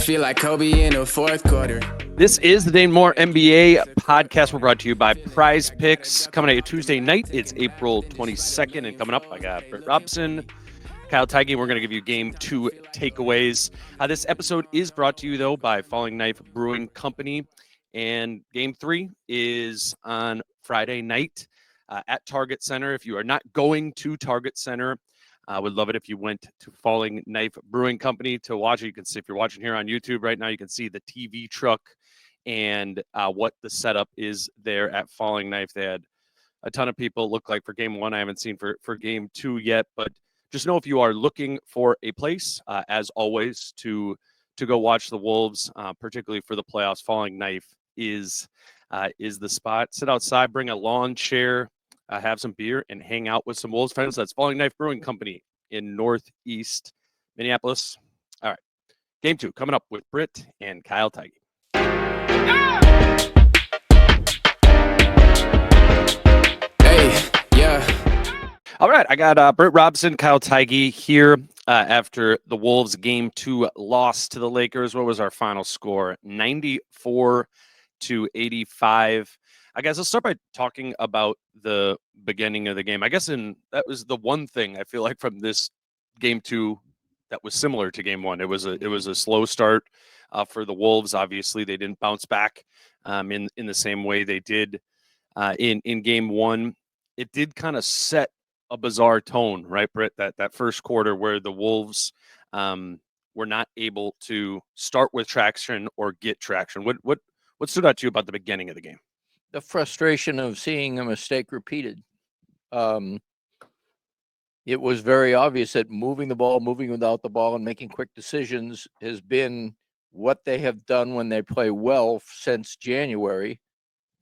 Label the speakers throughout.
Speaker 1: feel like Kobe in the fourth quarter.
Speaker 2: This is the Dane Moore NBA podcast. We're brought to you by Prize Picks. Coming at you Tuesday night. It's April 22nd. And coming up, I got Britt, Robson, Kyle Theige. We're going to give you game 2 takeaways. This episode is brought to you, though, by Falling Knife Brewing Company. And game 3 is on Friday night at Target Center. If you are not going to Target Center, I would love it if you went to Falling Knife Brewing Company to watch it. You can see, if you're watching here on YouTube right now, you can see the TV truck and what the setup is there at Falling Knife. They had a ton of people, look like, for game 1. I haven't seen for game 2 yet, but just know if you are looking for a place, as always, to go watch the Wolves, particularly for the playoffs, Falling Knife is the spot. Sit outside, bring a lawn chair, have some beer, and hang out with some Wolves fans. That's Falling Knife Brewing Company in Northeast Minneapolis. All right, game 2 coming up with Britt and Kyle Theige.
Speaker 1: Hey, yeah.
Speaker 2: All right, I got Britt, Robson, Kyle Theige here after the Wolves game 2 loss to the Lakers. What was our final score? 94-85. I guess I'll start by talking about the beginning of the game. I guess that was the one thing I feel like from this game 2 that was similar to game 1. It was a slow start for the Wolves. Obviously, they didn't bounce back in the same way they did in game 1. It did kind of set a bizarre tone, right, Britt? That first quarter where the Wolves were not able to start with traction or get traction. What stood out to you about the beginning of the game?
Speaker 3: The frustration of seeing a mistake repeated. It was very obvious that moving the ball, moving without the ball, and making quick decisions has been what they have done when they play well since January.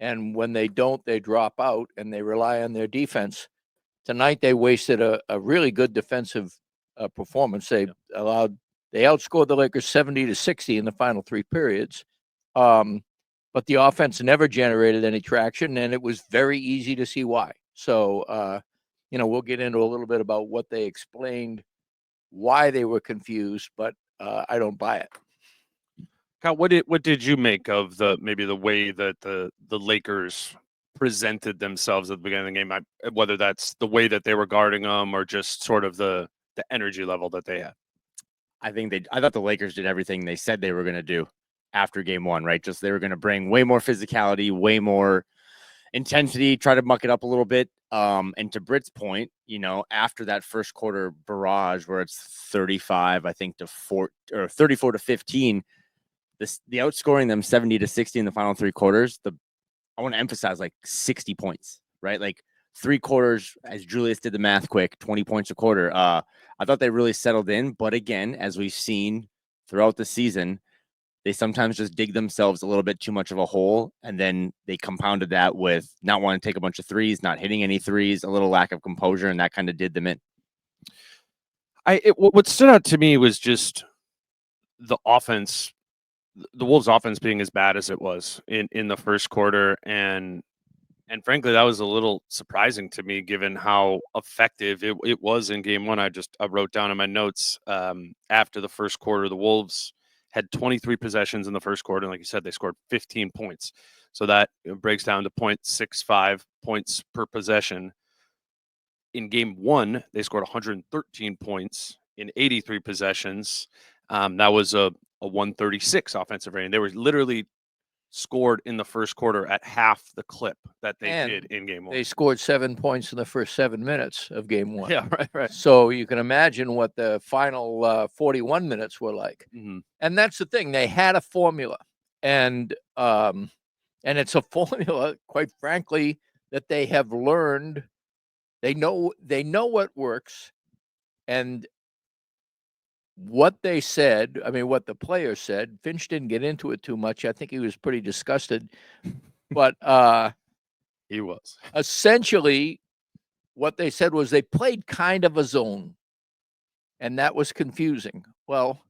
Speaker 3: And when they don't, they drop out and they rely on their defense. Tonight, they wasted a really good defensive performance. They outscored the Lakers 70-60 in the final 3 periods. But the offense never generated any traction, and it was very easy to see why. So, we'll get into a little bit about what they explained, why they were confused, but I don't buy it.
Speaker 2: Kyle, what did you make of the way that the Lakers presented themselves at the beginning of the game? Whether that's the way that they were guarding them or just sort of the energy level that they had.
Speaker 4: I thought the Lakers did everything they said they were going to do after game 1, right? Just they were going to bring way more physicality, way more intensity, try to muck it up a little bit. And to Britt's point, after that first quarter barrage where it's 35, I think, to 4 or 34-15, the outscoring them 70-60 in the final 3 quarters, I want to emphasize like 60 points, right? Like 3 quarters, as Julius did the math quick, 20 points a quarter. I thought they really settled in. But again, as we've seen throughout the season, they sometimes just dig themselves a little bit too much of a hole, and then they compounded that with not wanting to take a bunch of threes, not hitting any threes, a little lack of composure, and that kind of did them in.
Speaker 2: What stood out to me was just the offense, the Wolves' offense being as bad as it was in the first quarter, and frankly, that was a little surprising to me given how effective it was in game 1. I wrote down in my notes after the first quarter, the Wolves had 23 possessions in the first quarter. And like you said, they scored 15 points. So that breaks down to 0.65 points per possession. In game 1, they scored 113 points in 83 possessions. That was a 136 offensive rating. They were literally scored in the first quarter at half the clip that they did in game 1.
Speaker 3: They scored 7 points in the first 7 minutes of game 1.
Speaker 2: Yeah, right.
Speaker 3: So you can imagine what the final 41 minutes were like.
Speaker 2: Mm-hmm.
Speaker 3: And that's the thing. They had a formula, and it's a formula, quite frankly, that they have learned. They know what works, and what they said, what the player said, Finch didn't get into it too much. I think he was pretty disgusted. But
Speaker 2: he was.
Speaker 3: Essentially, what they said was they played kind of a zone, and that was confusing. Well,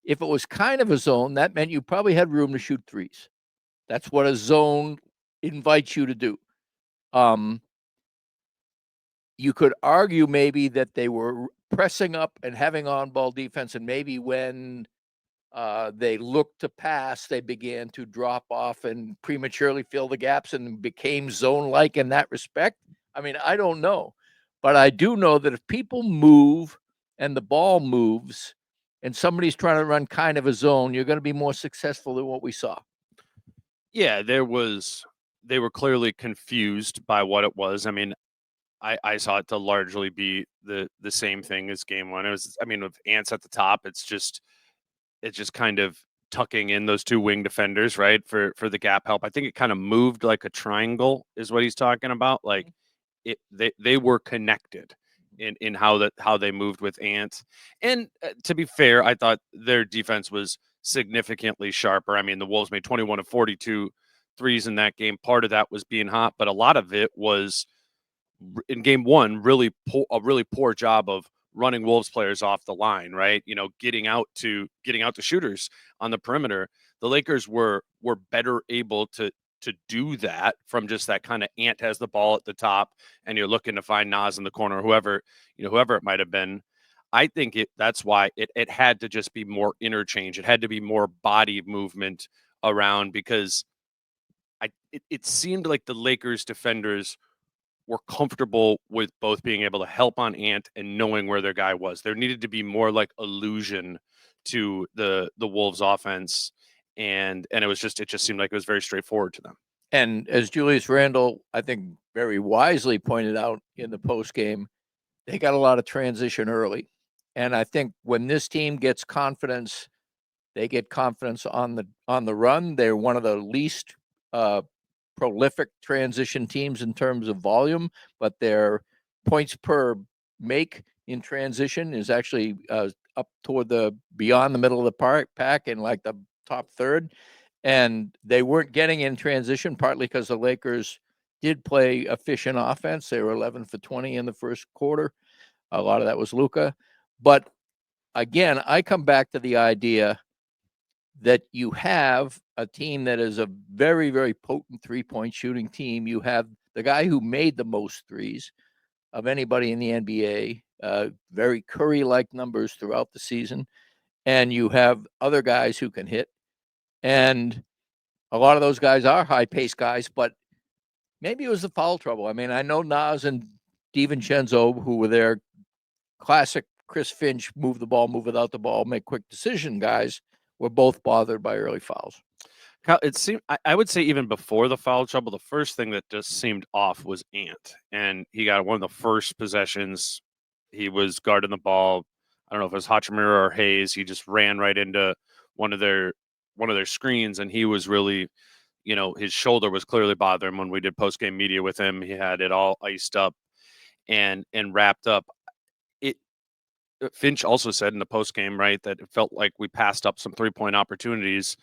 Speaker 3: if it was kind of a zone, that meant you probably had room to shoot threes. That's what a zone invites you to do. You could argue maybe that they were pressing up and having on-ball defense, and maybe when They looked to pass. They began to drop off and prematurely fill the gaps and became zone-like in that respect. I mean, I don't know. But I do know that if people move and the ball moves and somebody's trying to run kind of a zone, you're going to be more successful than what we saw.
Speaker 2: Yeah, they were clearly confused by what it was. I mean, I saw it to largely be the same thing as game one. It was, I mean, with Ants at the top, it's just kind of tucking in those two wing defenders, right, for the gap help. I think it kind of moved like a triangle is what he's talking about. Like they were connected in how they moved with Ant. And to be fair, I thought their defense was significantly sharper. I mean, the Wolves made 21 of 42 threes in that game. Part of that was being hot, but a lot of it was in game one, a really poor job of running Wolves players off the line, right? You know, getting out to shooters on the perimeter. The Lakers were better able to do that from just that kind of Ant has the ball at the top and you're looking to find Nas in the corner, whoever it might have been. I think that's why it had to just be more interchange. It had to be more body movement around, because it seemed like the Lakers defenders were comfortable with both being able to help on Ant and knowing where their guy was. There needed to be more like illusion to the Wolves offense. And it just seemed like it was very straightforward to them.
Speaker 3: And as Julius Randle, I think, very wisely pointed out in the post game, they got a lot of transition early. And I think when this team gets confidence, they get confidence on the run. They're one of the least prolific transition teams in terms of volume, but their points per make in transition is actually up toward beyond the middle of the pack in like the top third. And they weren't getting in transition, partly because the Lakers did play efficient offense. They were 11 for 20 in the first quarter. A lot of that was Luka. But again, I come back to the idea that you have a team that is a very, very potent three-point shooting team. You have the guy who made the most threes of anybody in the NBA, very Curry-like numbers throughout the season. And you have other guys who can hit. And a lot of those guys are high-paced guys, but maybe it was the foul trouble. I mean, I know Nas and DiVincenzo, who were their classic Chris Finch, move the ball, move without the ball, make quick decision guys, were both bothered by early fouls.
Speaker 2: It seemed, I would say even before the foul trouble, the first thing that just seemed off was Ant. And he got one of the first possessions. He was guarding the ball. I don't know if it was Hachimura or Hayes. He just ran right into one of their screens, and he was really, his shoulder was clearly bothering him. When we did post-game media with him, he had it all iced up and wrapped up. Finch also said in the post-game, right, that it felt like we passed up some three-point opportunities.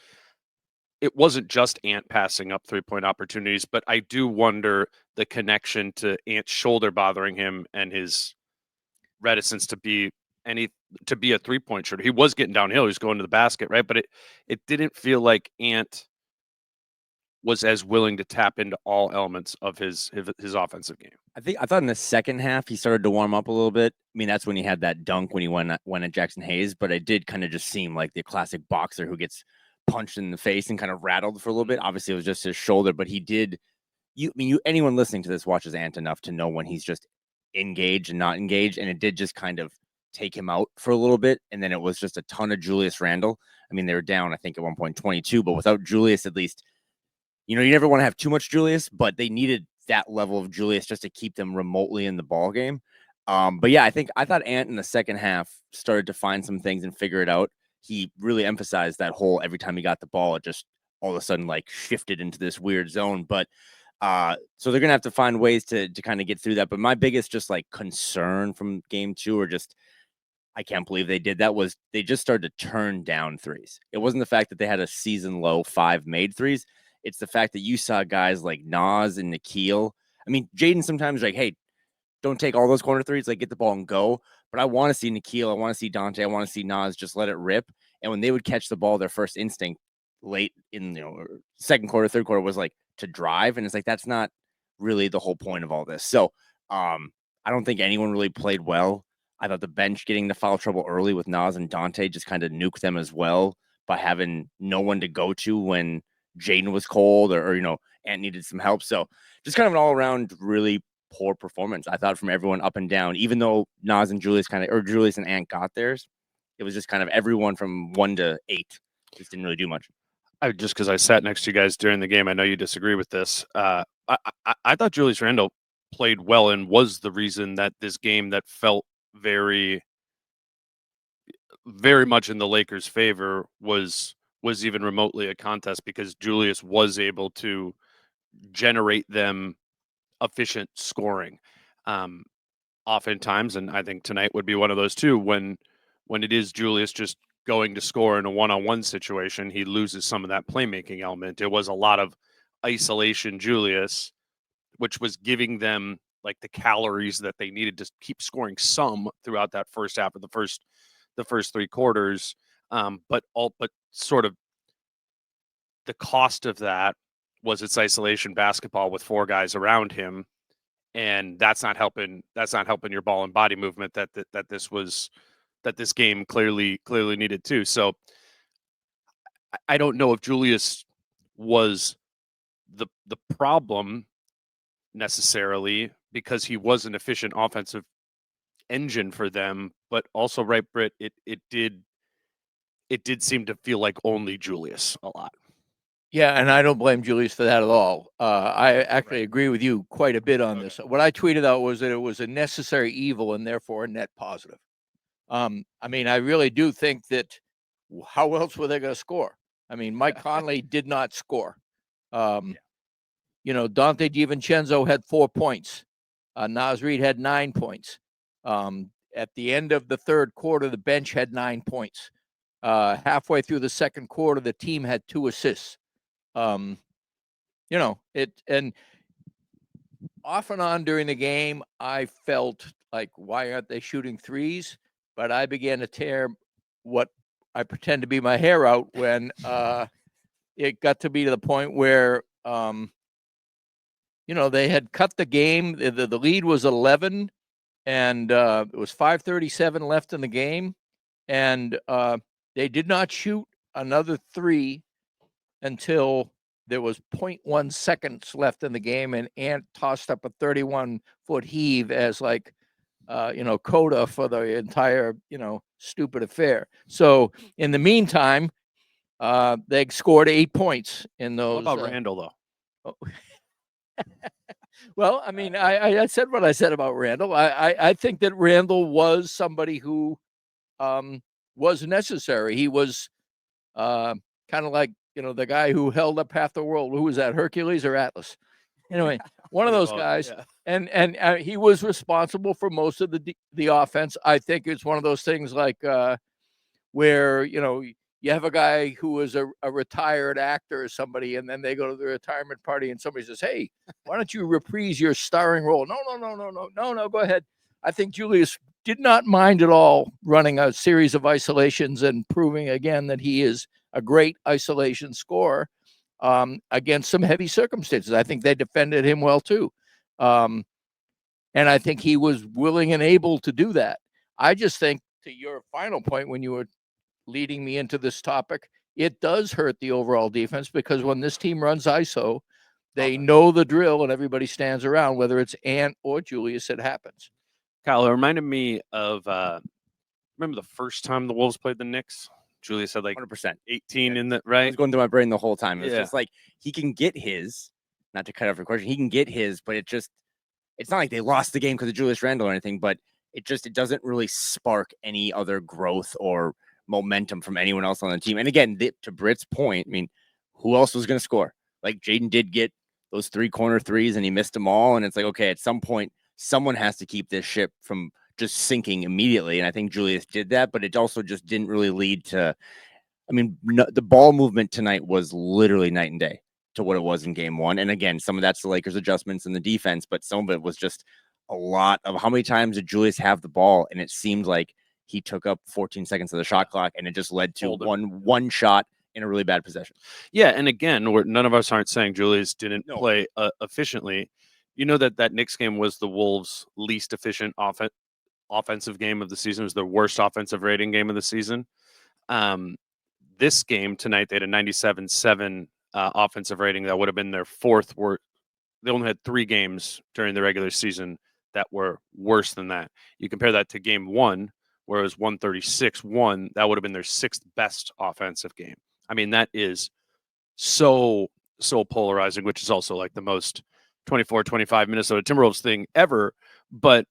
Speaker 2: It wasn't just Ant passing up three-point opportunities, but I do wonder the connection to Ant's shoulder bothering him and his reticence to be a three-point shooter. He was getting downhill. He was going to the basket, right? But it didn't feel like Ant was as willing to tap into all elements of his offensive game.
Speaker 4: I thought in the second half he started to warm up a little bit. I mean, that's when he had that dunk when he went at Jackson Hayes, but it did kind of just seem like the classic boxer who gets punched in the face and kind of rattled for a little bit. Obviously, it was just his shoulder, but he did. Anyone listening to this watches Ant enough to know when he's just engaged and not engaged, and it did just kind of take him out for a little bit, and then it was just a ton of Julius Randle. I mean, they were down, I think, at one point 22, but without Julius, at least, you never want to have too much Julius, but they needed that level of Julius just to keep them remotely in the ball game. But yeah, I thought Ant in the second half started to find some things and figure it out. He really emphasized that whole every time he got the ball, it just all of a sudden like shifted into this weird zone. But so they're gonna have to find ways to kind of get through that. But my biggest just like concern from game two, or just I can't believe they did that, was they just started to turn down threes. It wasn't the fact that they had a season low 5 made threes. It's the fact that you saw guys like Nas and Nikhil. I mean, Jaden sometimes like, hey, don't take all those corner threes, like get the ball and go. But I want to see Nikhil, I want to see Dante, I want to see Nas just let it rip. And when they would catch the ball, their first instinct late in second quarter, third quarter was like to drive. And it's like, that's not really the whole point of all this. So I don't think anyone really played well. I thought the bench getting the foul trouble early with Nas and Dante just kind of nuked them as well. by having no one to go to when Jaden was cold or Ant needed some help. So just kind of an all around really poor performance, I thought, from everyone up and down, even though Nas and Julius Julius and Ant got theirs. It was just kind of everyone from 1 to 8 just didn't really do much.
Speaker 2: Just because I sat next to you guys during the game, I know you disagree with this. I thought Julius Randle played well and was the reason that this game that felt very, very much in the Lakers' favor was even remotely a contest, because Julius was able to generate them efficient scoring oftentimes, and I think tonight would be one of those too. When it is Julius just going to score in a one-on-one situation, he loses some of that playmaking element. It was a lot of isolation Julius, which was giving them like the calories that they needed to keep scoring some throughout that first half of the first 3 quarters. But sort of the cost of that was its isolation basketball with 4 guys around him, and that's not helping your ball and body movement that this game clearly needed too. So I don't know if Julius was the problem necessarily, because he was an efficient offensive engine for them, but also, right, Britt, it did seem to feel like only Julius a lot.
Speaker 3: Yeah, and I don't blame Julius for that at all. I actually agree with you quite a bit on this. What I tweeted out was that it was a necessary evil and therefore a net positive. I mean, I really do think that how else were they going to score? I mean, Mike Conley did not score. Dante DiVincenzo had 4 points. Nas Reid had 9 points. At the end of the third quarter, the bench had 9 points. Halfway through the second quarter, the team had 2 assists. And off and on during the game, I felt like, why aren't they shooting threes? But I began to tear what I pretend to be my hair out when it got to be to the point where, they had cut the game. The lead was 11, and it was 5:37 left in the game. And they did not shoot another 3 until there was 0.1 seconds left in the game, and Ant tossed up a 31-foot heave as coda for the entire, stupid affair. So in the meantime, they scored 8 points in those.
Speaker 2: What about Randle, though?
Speaker 3: Well, I mean, I said what I said about Randle. I think that Randle was somebody who was necessary. He was kind of like, the guy who held up half the world. Who was that, Hercules or Atlas? Anyway, one of those guys. Yeah. And he was responsible for most of the offense. I think it's one of those things like where, you have a guy who is a retired actor or somebody, and then they go to the retirement party and somebody says, hey, why don't you reprise your starring role? No, go ahead. I think Julius did not mind at all running a series of isolations and proving again that he is a great isolation scorer against some heavy circumstances. I think they defended him well too. And I think he was willing and able to do that. I just think, to your final point, when you were leading me into this topic, it does hurt the overall defense, because when this team runs ISO, they know the drill and everybody stands around, whether it's Ant or Julius, it happens.
Speaker 2: Kyle, it reminded me of remember the first time the Wolves played the Knicks? Julius had like
Speaker 4: 100%.
Speaker 2: 18 in the right.
Speaker 4: It was going through my brain the whole time. It's just like he can get his, not to cut off your question, he can get his, but it's not like they lost the game because of Julius Randle or anything, but it doesn't really spark any other growth or momentum from anyone else on the team. And again, to Britt's point, I mean, who else was going to score? Like, Jaden did get those 3 corner threes and he missed them all. And it's like, okay, at some point, someone has to keep this ship from just sinking immediately. And I think Julius did that, but it also just didn't really lead to, the ball movement tonight was literally night and day to what it was in game 1. And again, some of that's the Lakers adjustments in the defense, but some of it was just a lot of how many times did Julius have the ball? And it seemed like he took up 14 seconds of the shot clock, and it just led to one shot in a really bad possession.
Speaker 2: Yeah, and again, none of us aren't saying Julius didn't play efficiently. You know that Knicks game was the Wolves' least efficient offensive game of the season. It was their worst offensive rating game of the season. this game tonight, they had a 97.7 offensive rating. That would have been their fourth worst. They only had 3 games during the regular season that were worse than that. You compare that to game 1, where it was 136-1. That would have been their 6th best offensive game. I mean, that is so polarizing, which is also like the most 24-25 Minnesota Timberwolves thing ever. But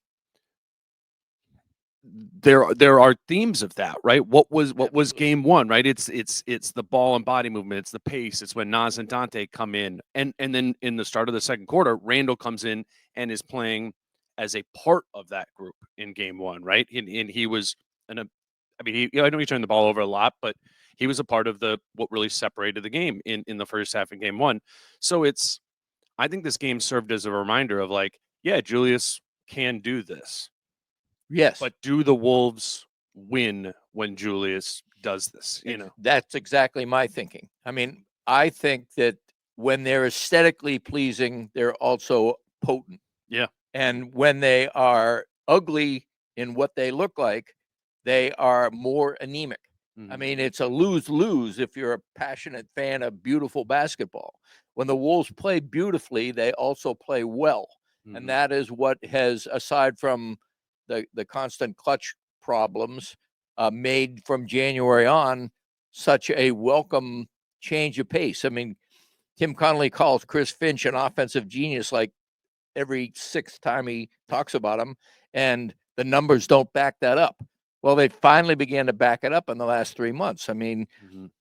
Speaker 2: there are themes of that, right? What was game 1, right? It's the ball and body movement, it's the pace, it's when Nas and Dante come in, and then in the start of the second quarter, Randle comes in and is playing as a part of that group in game 1, right? And he was I know he turned the ball over a lot, but he was a part of what really separated the game in the first half in game 1. So I think this game served as a reminder of like, yeah, Julius can do this.
Speaker 3: Yes.
Speaker 2: But do the Wolves win when Julius does this?
Speaker 3: That's exactly my thinking. I mean, I think that when they're aesthetically pleasing, they're also potent.
Speaker 2: Yeah.
Speaker 3: And when they are ugly in what they look like, they are more anemic. I mean, it's a lose-lose if you're a passionate fan of beautiful basketball. When the Wolves play beautifully, they also play well. And that is what has, aside from the constant clutch problems, made from January on such a welcome change of pace. I mean, Tim Connolly calls Chris Finch an offensive genius like every 6th time he talks about him, and the numbers don't back that up. Well, they finally began to back it up in the last 3 months. I mean,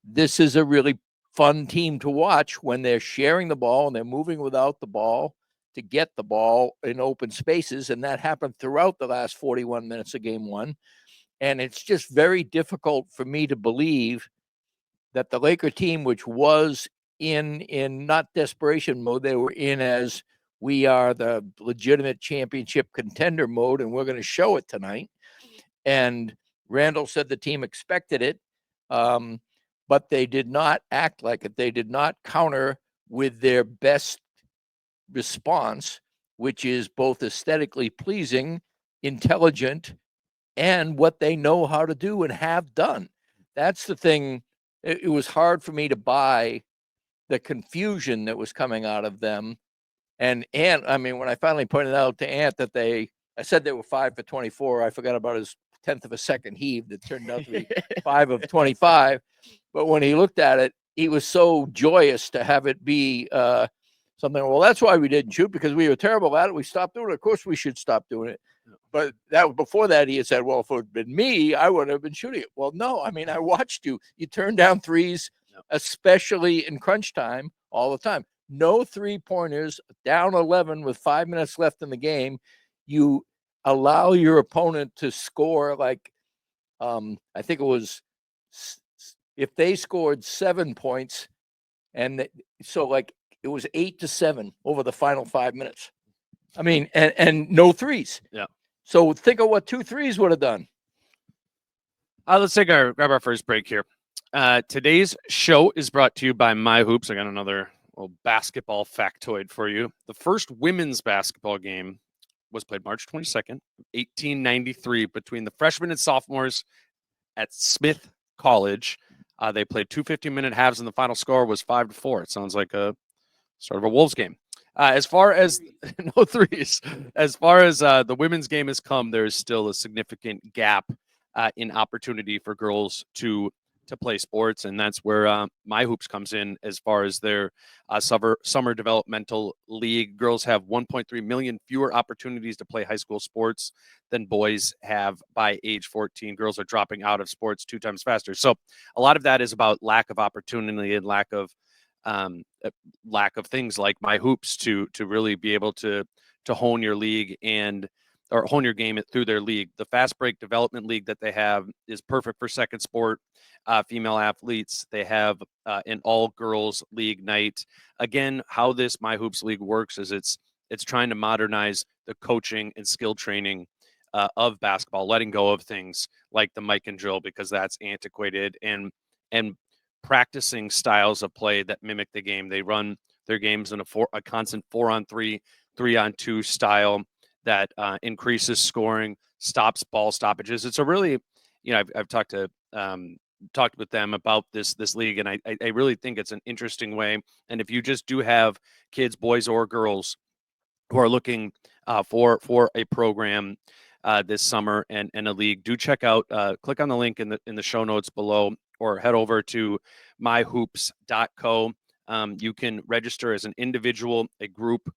Speaker 3: this is a really fun team to watch when they're sharing the ball and they're moving without the ball to get the ball in open spaces. And that happened throughout the last 41 minutes of game 1. And it's just very difficult for me to believe that the Laker team, which was in not desperation mode, they were in as we are the legitimate championship contender mode, and we're going to show it tonight. And Randle said the team expected it, but they did not act like it. They did not counter with their best response, which is both aesthetically pleasing, intelligent, and what they know how to do and have done. That's the thing. It was hard for me to buy the confusion that was coming out of them. And I mean, when I finally pointed out to Ant that I said they were 5 for 24, I forgot about his 10th of a second heave that turned out to be 5 of 25. But when he looked at it, he was so joyous to have it be something. Well, that's why we didn't shoot, because we were terrible at it. We stopped doing it. Of course, we should stop doing it. But before that, he had said, well, if it had been me, I would have been shooting it. Well, no, I mean, I watched you. You turn down threes, especially in crunch time, all the time. No 3-pointers, down 11 with 5 minutes left in the game. You allow your opponent to score like, I think it was, if they scored 7 points, and so like it was 8-7 over the final 5 minutes. I mean, and no threes.
Speaker 2: Yeah.
Speaker 3: So think of what 2 threes would have done.
Speaker 2: Let's grab our first break here. Today's show is brought to you by My Hoops. I got another little basketball factoid for you. The first women's basketball game was played March 22nd, 1893, between the freshmen and sophomores at Smith College. They played 2 50-minute halves, and the final score was 5-4. It sounds like a sort of a Wolves game. As far as no threes, as far as the women's game has come, there is still a significant gap in opportunity for girls to play sports, and that's where My Hoops comes in. As far as their summer developmental league, girls have 1.3 million fewer opportunities to play high school sports than boys have by age 14. Girls are dropping out of sports 2 times faster. So a lot of that is about lack of opportunity and lack of things like My Hoops to really be able to hone your league or hone your game through their league. The Fast Break Development League that they have is perfect for second sport female athletes. They have an all-girls league night. Again, how this My Hoops League works is it's trying to modernize the coaching and skill training of basketball, letting go of things like the mic and drill because that's antiquated, and practicing styles of play that mimic the game. They run their games in a constant 4-on-3, 3-on-2 style that increases scoring, stops ball stoppages. It's a really, I've talked to talked with them about this league, and I really think it's an interesting way. And if you just do have kids, boys or girls, who are looking for a program this summer and a league, do check out. Click on the link in the show notes below, or head over to myhoops.co. You can register as an individual, a group,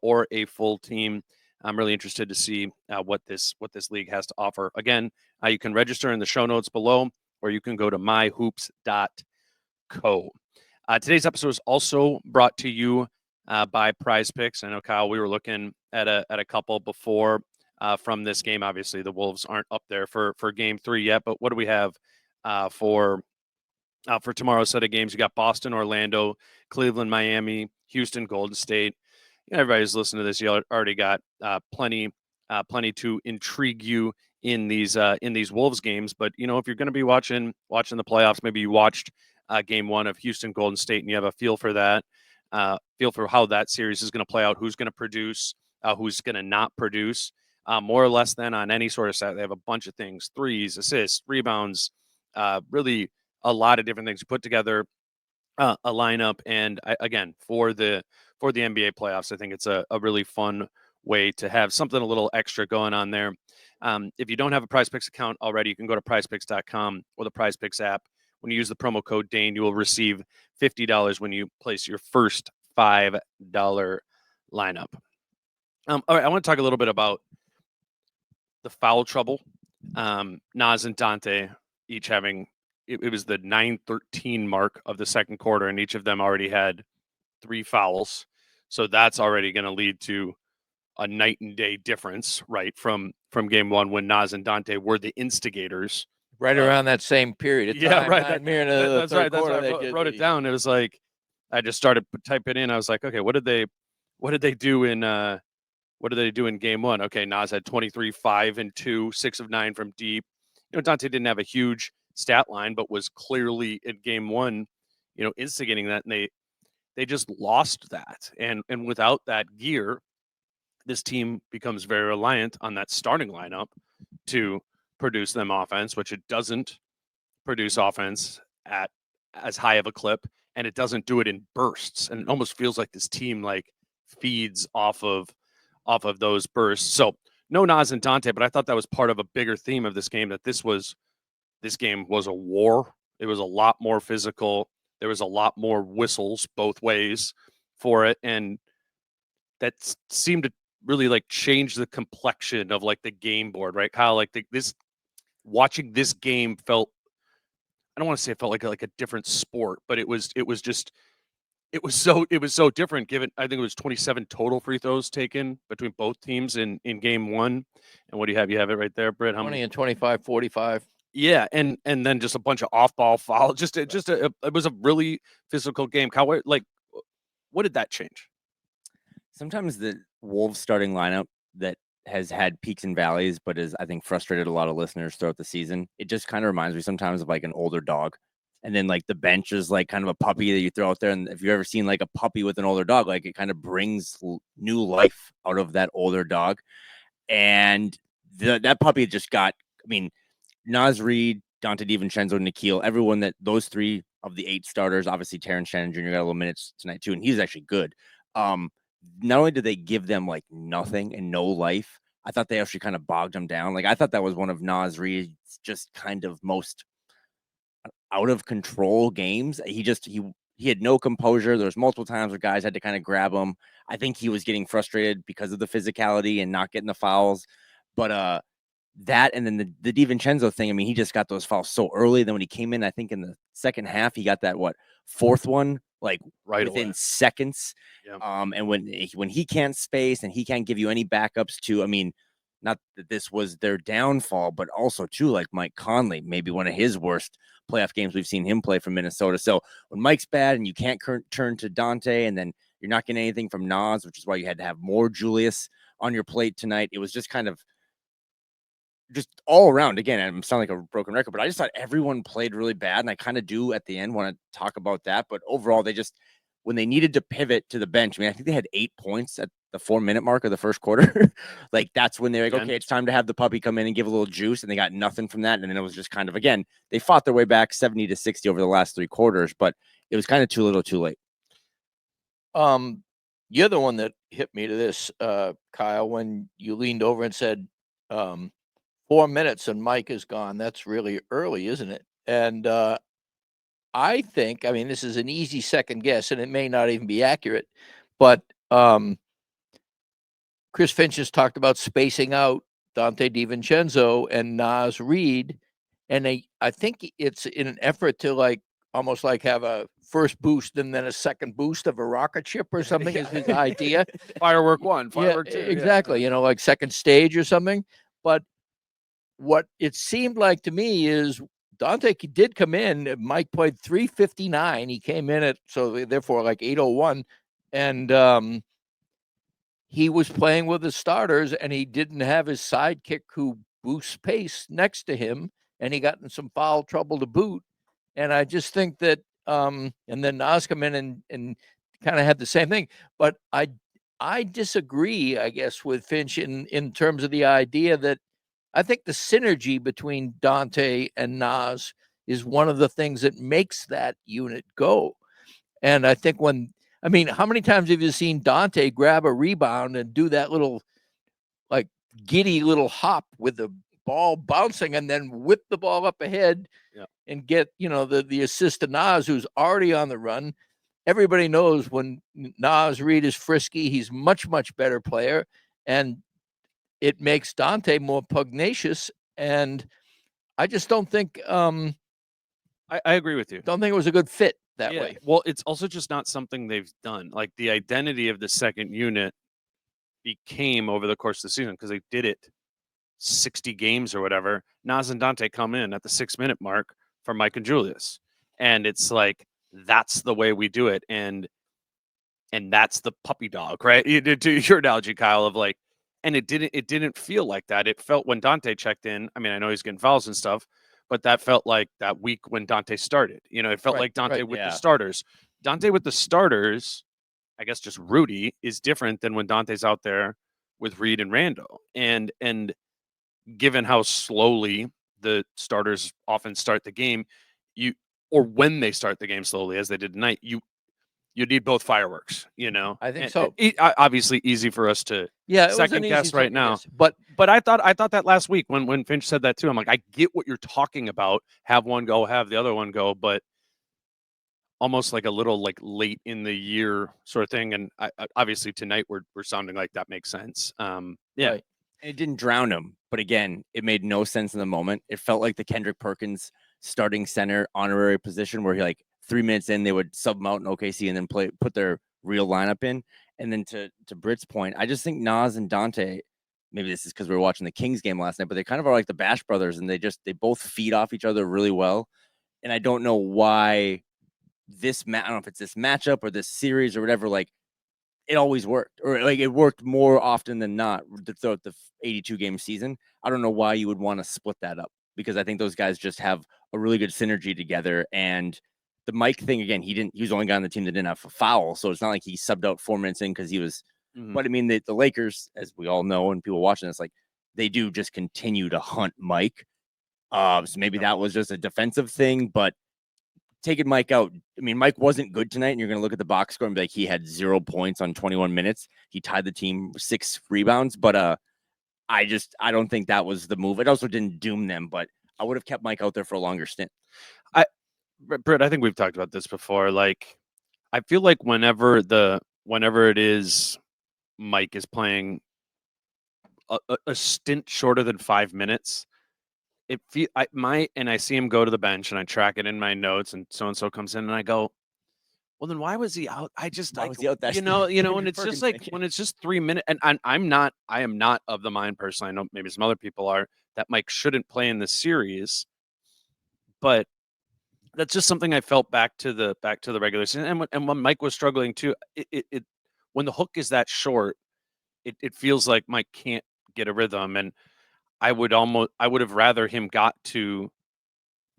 Speaker 2: or a full team. I'm really interested to see what this league has to offer. Again, you can register in the show notes below, or you can go to myhoops.co. Today's episode is also brought to you by Prize Picks. I know, Kyle, we were looking at a couple before from this game. Obviously, the Wolves aren't up there for Game 3 yet, but what do we have for tomorrow's set of games? You got Boston, Orlando, Cleveland, Miami, Houston, Golden State. Everybody's listening to this. You already got plenty to intrigue you in these Wolves games. But if you're going to be watching the playoffs, maybe you watched Game 1 of Houston, Golden State, and you have a feel for that, feel for how that series is going to play out, who's going to produce, who's going to not produce, more or less than on any sort of stat. They have a bunch of things: threes, assists, rebounds, really a lot of different things. You put together a lineup, and again, for the NBA playoffs, I think it's a really fun way to have something a little extra going on there. If you don't have a Prize Picks account already, you can go to prizepicks.com or the Prize Picks app. When you use the promo code Dane, you will receive $50 when you place your first $5 lineup. All right, I want to talk a little bit about the foul trouble. Naz and Dante each having, it was the 9:13 mark of the second quarter, and each of them already had 3 fouls. So that's already going to lead to a night and day difference, right, from Game 1 when Naz and Dante were the instigators.
Speaker 3: Right around that same period of time.
Speaker 2: Yeah, right.
Speaker 3: That's
Speaker 2: right. That's why I wrote it down. It was like I just started typing in. I was like, okay, what did they do in Game 1? Okay, Naz had 23, 5 and 2, 6 of 9 from deep. Dante didn't have a huge stat line, but was clearly in Game 1, instigating that, and they just lost that. And without that gear, this team becomes very reliant on that starting lineup to produce them offense, which it doesn't produce offense at as high of a clip, and it doesn't do it in bursts. And it almost feels like this team feeds off of those bursts. So no Naz and Dante, but I thought that was part of a bigger theme of this game, that this game was a war. It was a lot more physical. There was a lot more whistles both ways for it, and that seemed to really change the complexion of the game board, right, Kyle? Watching this game felt, I don't want to say it felt like a different sport, but it was so different, given I think it was 27 total free throws taken between both teams in Game 1. And what do you have? You have it right there, Britt. How
Speaker 3: 20
Speaker 2: many?
Speaker 3: and 25, 45.
Speaker 2: Yeah, and then just a bunch of off-ball fouls. It was a really physical game. Kyle, what did that change?
Speaker 4: Sometimes the Wolves starting lineup that has had peaks and valleys, but is, I think, frustrated a lot of listeners throughout the season. It just kind of reminds me sometimes of an older dog. And then the bench is kind of a puppy that you throw out there. And if you've ever seen a puppy with an older dog, it kind of brings new life out of that older dog. And that puppy just got, Naz Reid, Dante DiVincenzo, Nikhil, everyone those 3 of the 8 starters, obviously Terrence Shannon Jr. got a little minutes tonight too, and he's actually good. Not only did they give them nothing and no life, I thought they actually kind of bogged them down. I thought that was one of Naz Reid's just kind of most out of control games. He had no composure. There was multiple times where guys had to kind of grab him. I think he was getting frustrated because of the physicality and not getting the fouls. But that, and then the DiVincenzo thing, he just got those fouls so early. Then when he came in, I think in the second half, he got that fourth one right within seconds.
Speaker 2: Yeah.
Speaker 4: And when he can't space and he can't give you any backups to, not that this was their downfall, but also too, Mike Conley, maybe one of his worst playoff games we've seen him play for Minnesota. So when Mike's bad and you can't turn to Dante, and then you're not getting anything from Naz, which is why you had to have more Julius on your plate tonight, it was just kind of just all around. Again, I'm sounding like a broken record, but I just thought everyone played really bad, and I kind of do at the end want to talk about that. But overall, they just, when they needed to pivot to the bench, I think they had 8 points at the 4-minute mark of the first quarter. Like that's when they're like,
Speaker 2: Again.
Speaker 4: okay, it's time to have the puppy come in and give a little juice. And they got nothing from that. And then it was just kind of, again, they fought their way back 70-60 over the last 3 quarters, but it was kind of too little too late.
Speaker 3: You're the one that hit me to this, Kyle, when you leaned over and said, 4 minutes and Mike is gone. That's really early, isn't it? And I think, I mean, this is an easy second guess, and it may not even be accurate, but Chris Finch has talked about spacing out Dante DiVincenzo and Naz Reid, and I think it's in an effort to like almost like have a first boost and then a second boost of a rocket ship or something is his idea.
Speaker 2: Firework 1, firework 2.
Speaker 3: Exactly. You know, like second stage or something. But what it seemed like to me is Dante did come in. Mike played 3:59. He came in at, so therefore like 8:01. And he was playing with the starters and he didn't have his sidekick who boosts pace next to him. And he got in some foul trouble to boot. And I just think that, and then Naz come in and kind of had the same thing. But I disagree, I guess, with Finch in terms of the idea that I think the synergy between Dante and Naz is one of the things that makes that unit go. And I think how many times have you seen Dante grab a rebound and do that little like giddy little hop with the ball bouncing and then whip the ball up ahead and get, the assist to Naz, who's already on the run. Everybody knows when Naz Reid is frisky, he's much, much better player. And it makes Dante more pugnacious. And I just don't think,
Speaker 2: I agree with you.
Speaker 3: Don't think it was a good fit that way.
Speaker 2: Well, it's also just not something they've done. Like the identity of the second unit became over the course of the season because they did it 60 games or whatever. Naz and Dante come in at the 6-minute mark for Mike and Julius. And it's like, that's the way we do it. And that's the puppy dog, right? To your analogy, Kyle, of like, and it didn't feel like that. It felt when Dante checked in. I mean, I know he's getting fouls and stuff, but that felt like that week when Dante started. It felt like Dante with the starters. Dante with the starters, I guess just Rudy, is different than when Dante's out there with Reid and Randle. And given how slowly the starters often start the game, or when they start the game slowly, as they did tonight, you need both fireworks,
Speaker 3: I think so.
Speaker 2: Obviously easy for us to second guess right now.
Speaker 3: Guess. But
Speaker 2: I thought that last week when Finch said that too, I'm like, I get what you're talking about. Have one go, have the other one go, but almost like a little like late in the year sort of thing. And obviously tonight we're sounding like that makes sense.
Speaker 3: Right.
Speaker 4: It didn't drown him, but again, it made no sense in the moment. It felt like the Kendrick Perkins starting center honorary position where he like 3 minutes in, they would sub him out in OKC and then put their real lineup in. And then to Britt's point, I just think Naz and Dante, maybe this is because we were watching the Kings game last night, but they kind of are like the Bash brothers and they both feed off each other really well. And I don't know why I don't know if it's this matchup or this series or whatever, like it always worked, or like it worked more often than not throughout the 82 game season. I don't know why you would want to split that up because I think those guys just have a really good synergy together. And the Mike thing, again, he was the only guy on the team that didn't have a foul. So it's not like he subbed out 4 minutes in because he was, but I mean, the Lakers, as we all know, and people watching this, like they do just continue to hunt Mike. So maybe that was just a defensive thing, but taking Mike out, I mean, Mike wasn't good tonight, and you're going to look at the box score and be like, he had 0 points on 21 minutes. He tied the team 6 rebounds, but I don't think that was the move. It also didn't doom them, but I would have kept Mike out there for a longer stint.
Speaker 2: Britt, I think we've talked about this before. Like, I feel like whenever it is Mike is playing a stint shorter than 5 minutes, I see him go to the bench and I track it in my notes and so comes in and I go, well, then why was he out? I just like,
Speaker 4: was he out that
Speaker 2: and it's just like when it's just 3 minutes and I am not of the mind personally. I know maybe some other people are that Mike shouldn't play in this series, but that's just something I felt back to the regular season. And when Mike was struggling too, it when the hook is that short, it feels like Mike can't get a rhythm. And I would have rather him got to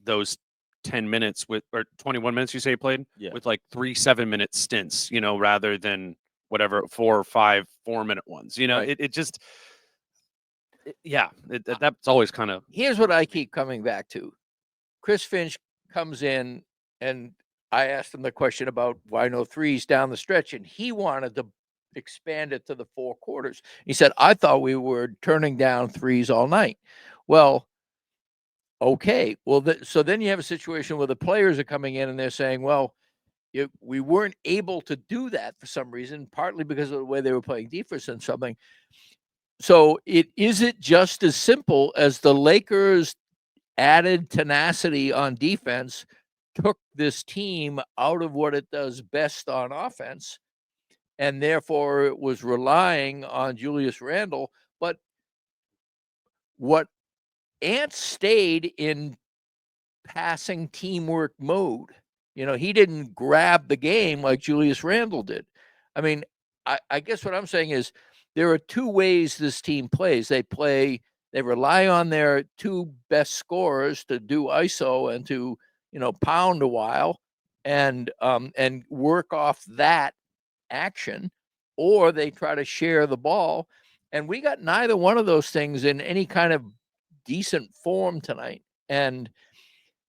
Speaker 2: those 10 minutes or 21 minutes you say he played with like 3 7-minute stints, rather than whatever 4 or 5 4-minute ones. You know,
Speaker 3: Right.
Speaker 2: it just that's always kind of.
Speaker 3: Here's what I keep coming back to. Chris Finch comes in, and I asked him the question about why no threes down the stretch, and he wanted to expand it to the 4 quarters. He said, I thought we were turning down threes all night. Well, okay. Well, so then you have a situation where the players are coming in and they're saying, well, we weren't able to do that for some reason, partly because of the way they were playing defense and something. So is it just as simple as the Lakers added tenacity on defense, took this team out of what it does best on offense, and therefore it was relying on Julius Randle. But what Ant stayed in passing teamwork mode. You know, he didn't grab the game like Julius Randle did. I mean, I guess what I'm saying is there are 2 ways this team plays. They rely on their 2 best scorers to do ISO and to, pound a while and work off that action, or they try to share the ball. And we got neither one of those things in any kind of decent form tonight. And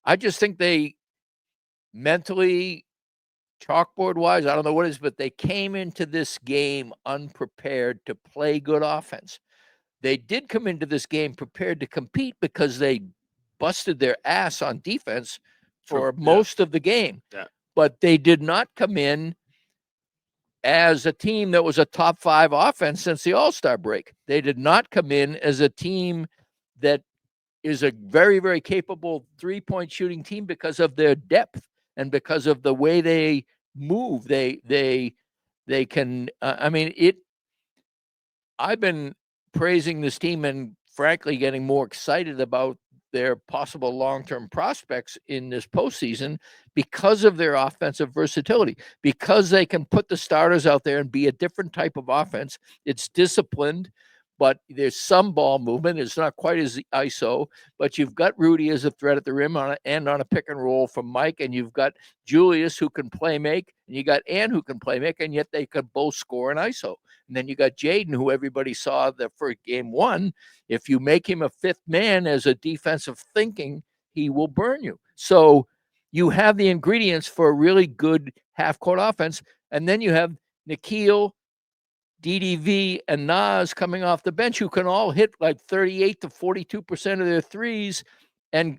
Speaker 3: I just think they mentally, chalkboard wise, I don't know what it is, but they came into this game unprepared to play good offense. They did come into this game prepared to compete because they busted their ass on defense for most of the game.
Speaker 2: Yeah.
Speaker 3: But they did not come in as a team that was a top 5 offense since the All-Star break. They did not come in as a team that is a very, very capable 3-point shooting team because of their depth and because of the way they move. They can. I've been praising this team and frankly getting more excited about their possible long-term prospects in this postseason because of their offensive versatility, because they can put the starters out there and be a different type of offense. It's disciplined, but there's some ball movement. It's not quite as ISO, but you've got Rudy as a threat at the rim on a pick and roll from Mike, and you've got Julius who can play make, and you got Ann who can play make, and yet they could both score in ISO. And then you got Jaden, who everybody saw for game 1. If you make him a 5th man as a defensive thinking, he will burn you. So you have the ingredients for a really good half-court offense, and then you have Nikhil, DDV, and Nas coming off the bench who can all hit like 38 to 42% of their threes and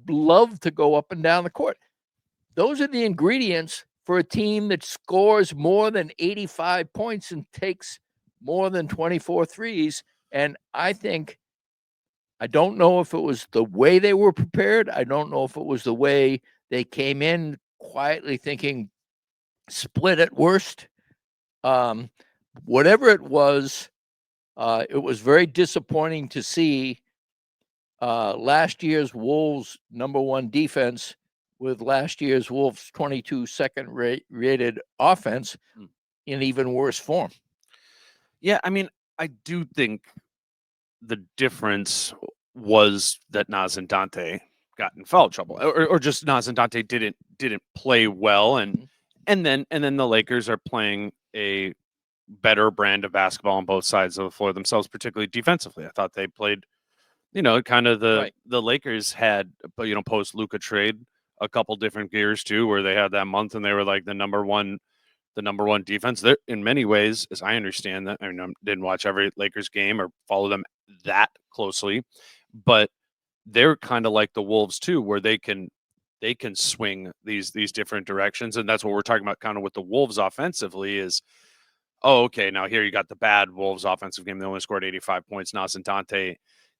Speaker 3: love to go up and down the court. Those are the ingredients for a team that scores more than 85 points and takes more than 24 threes. And I don't know if it was the way they were prepared. I don't know if it was the way they came in quietly thinking split at worst. Whatever it was very disappointing to see last year's Wolves #1 defense with last year's Wolves 22 second rated offense in even worse form.
Speaker 2: Yeah, I mean, I do think the difference was that Nas and Dante got in foul trouble, or just Nas and Dante didn't play well, and then the Lakers are playing a better brand of basketball on both sides of the floor themselves, particularly defensively. I thought they played, kind of the Lakers had, post Luka trade, a couple different gears too, where they had that month and they were like the number one defense. They're, in many ways, as I understand that, I mean, I didn't watch every Lakers game or follow them that closely, but they're kind of like the Wolves too, where they can swing these different directions. And that's what we're talking about kind of with the Wolves offensively is, oh, okay, now here you got the bad Wolves offensive game. They only scored 85 points. Nas and Dante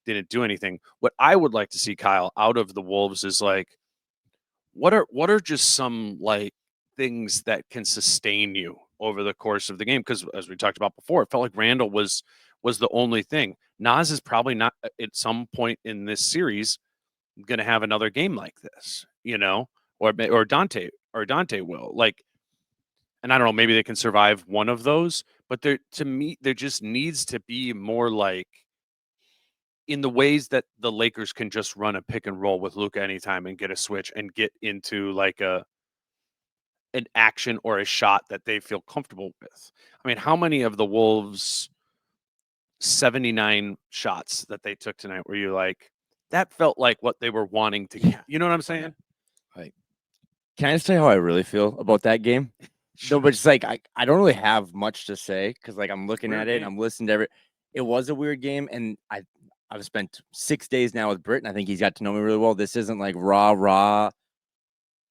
Speaker 2: didn't do anything. What I would like to see, Kyle, out of the Wolves is like, what are just some like things that can sustain you over the course of the game? Because as we talked about before, it felt like Randle was the only thing. Nas is probably not at some point in this series going to have another game like this, or Dante will, like, and I don't know, maybe they can survive one of those, but there just needs to be more like in the ways that the Lakers can just run a pick and roll with Luka anytime and get a switch and get into like an action or a shot that they feel comfortable with. I mean, how many of the Wolves 79 shots that they took tonight were you like, that felt like what they were wanting to get? You know what I'm saying?
Speaker 4: Can I just tell you how I really feel about that game? No, but it's like I don't really have much to say because like I'm looking at it, and I'm listening to every. It was a weird game, and I've spent 6 days now with Britt, and I think he's got to know me really well. This isn't like raw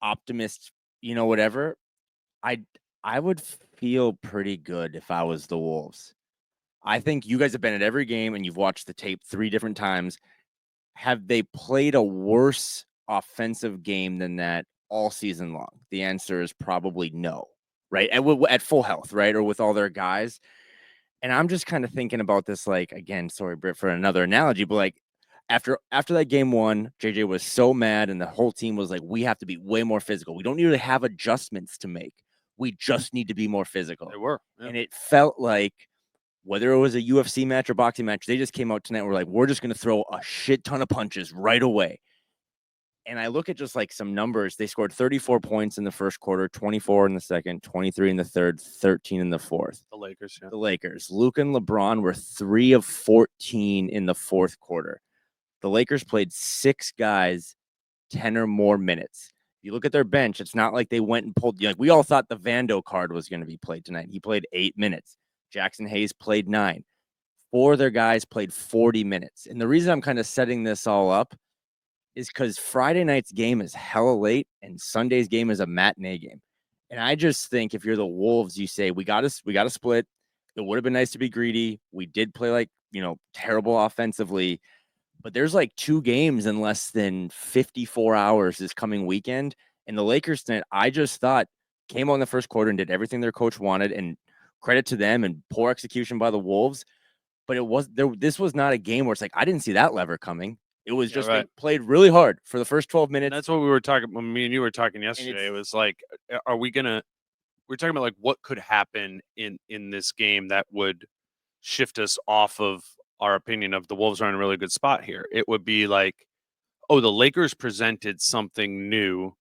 Speaker 4: optimist, whatever. I would feel pretty good if I was the Wolves. I think you guys have been at every game and you've watched the tape 3 different times. Have they played a worse offensive game than that all season long? The answer is probably no, right? At full health, right? Or with all their guys. And I'm just kind of thinking about this, like, again, sorry, Britt, for another analogy, but like after that game 1, JJ was so mad and the whole team was like, we have to be way more physical. We don't need to have adjustments to make. We just need to be more physical.
Speaker 2: They were. Yeah.
Speaker 4: And it felt like whether it was a UFC match or boxing match, they just came out tonight and were like, we're just going to throw a shit ton of punches right away. And I look at just like some numbers. They scored 34 points in the first quarter, 24 in the second, 23 in the third, 13 in the fourth.
Speaker 2: The Lakers, yeah.
Speaker 4: The Lakers. Luke and LeBron were 3 of 14 in the fourth quarter. The Lakers played 6 guys 10 or more minutes. If you look at their bench, it's not like they went and pulled. Like we all thought the Vando card was going to be played tonight. He played 8 minutes. Jackson Hayes played 9. 4 of their guys played 40 minutes. And the reason I'm kind of setting this all up is because Friday night's game is hella late and Sunday's game is a matinee game. And I just think if you're the Wolves, you say, we got to split. It would have been nice to be greedy. We did play like, terrible offensively, but there's like 2 games in less than 54 hours this coming weekend. And the Lakers tonight, I just thought came on the first quarter and did everything their coach wanted, and credit to them and poor execution by the Wolves. But this was not a game where it's like, I didn't see that lever coming. It was just They played really hard for the first 12 minutes.
Speaker 2: And that's what we were talking when me and you were talking yesterday. It was like, we're talking about like what could happen in this game that would shift us off of our opinion of the Wolves are in a really good spot here. It would be like, oh, the Lakers presented something new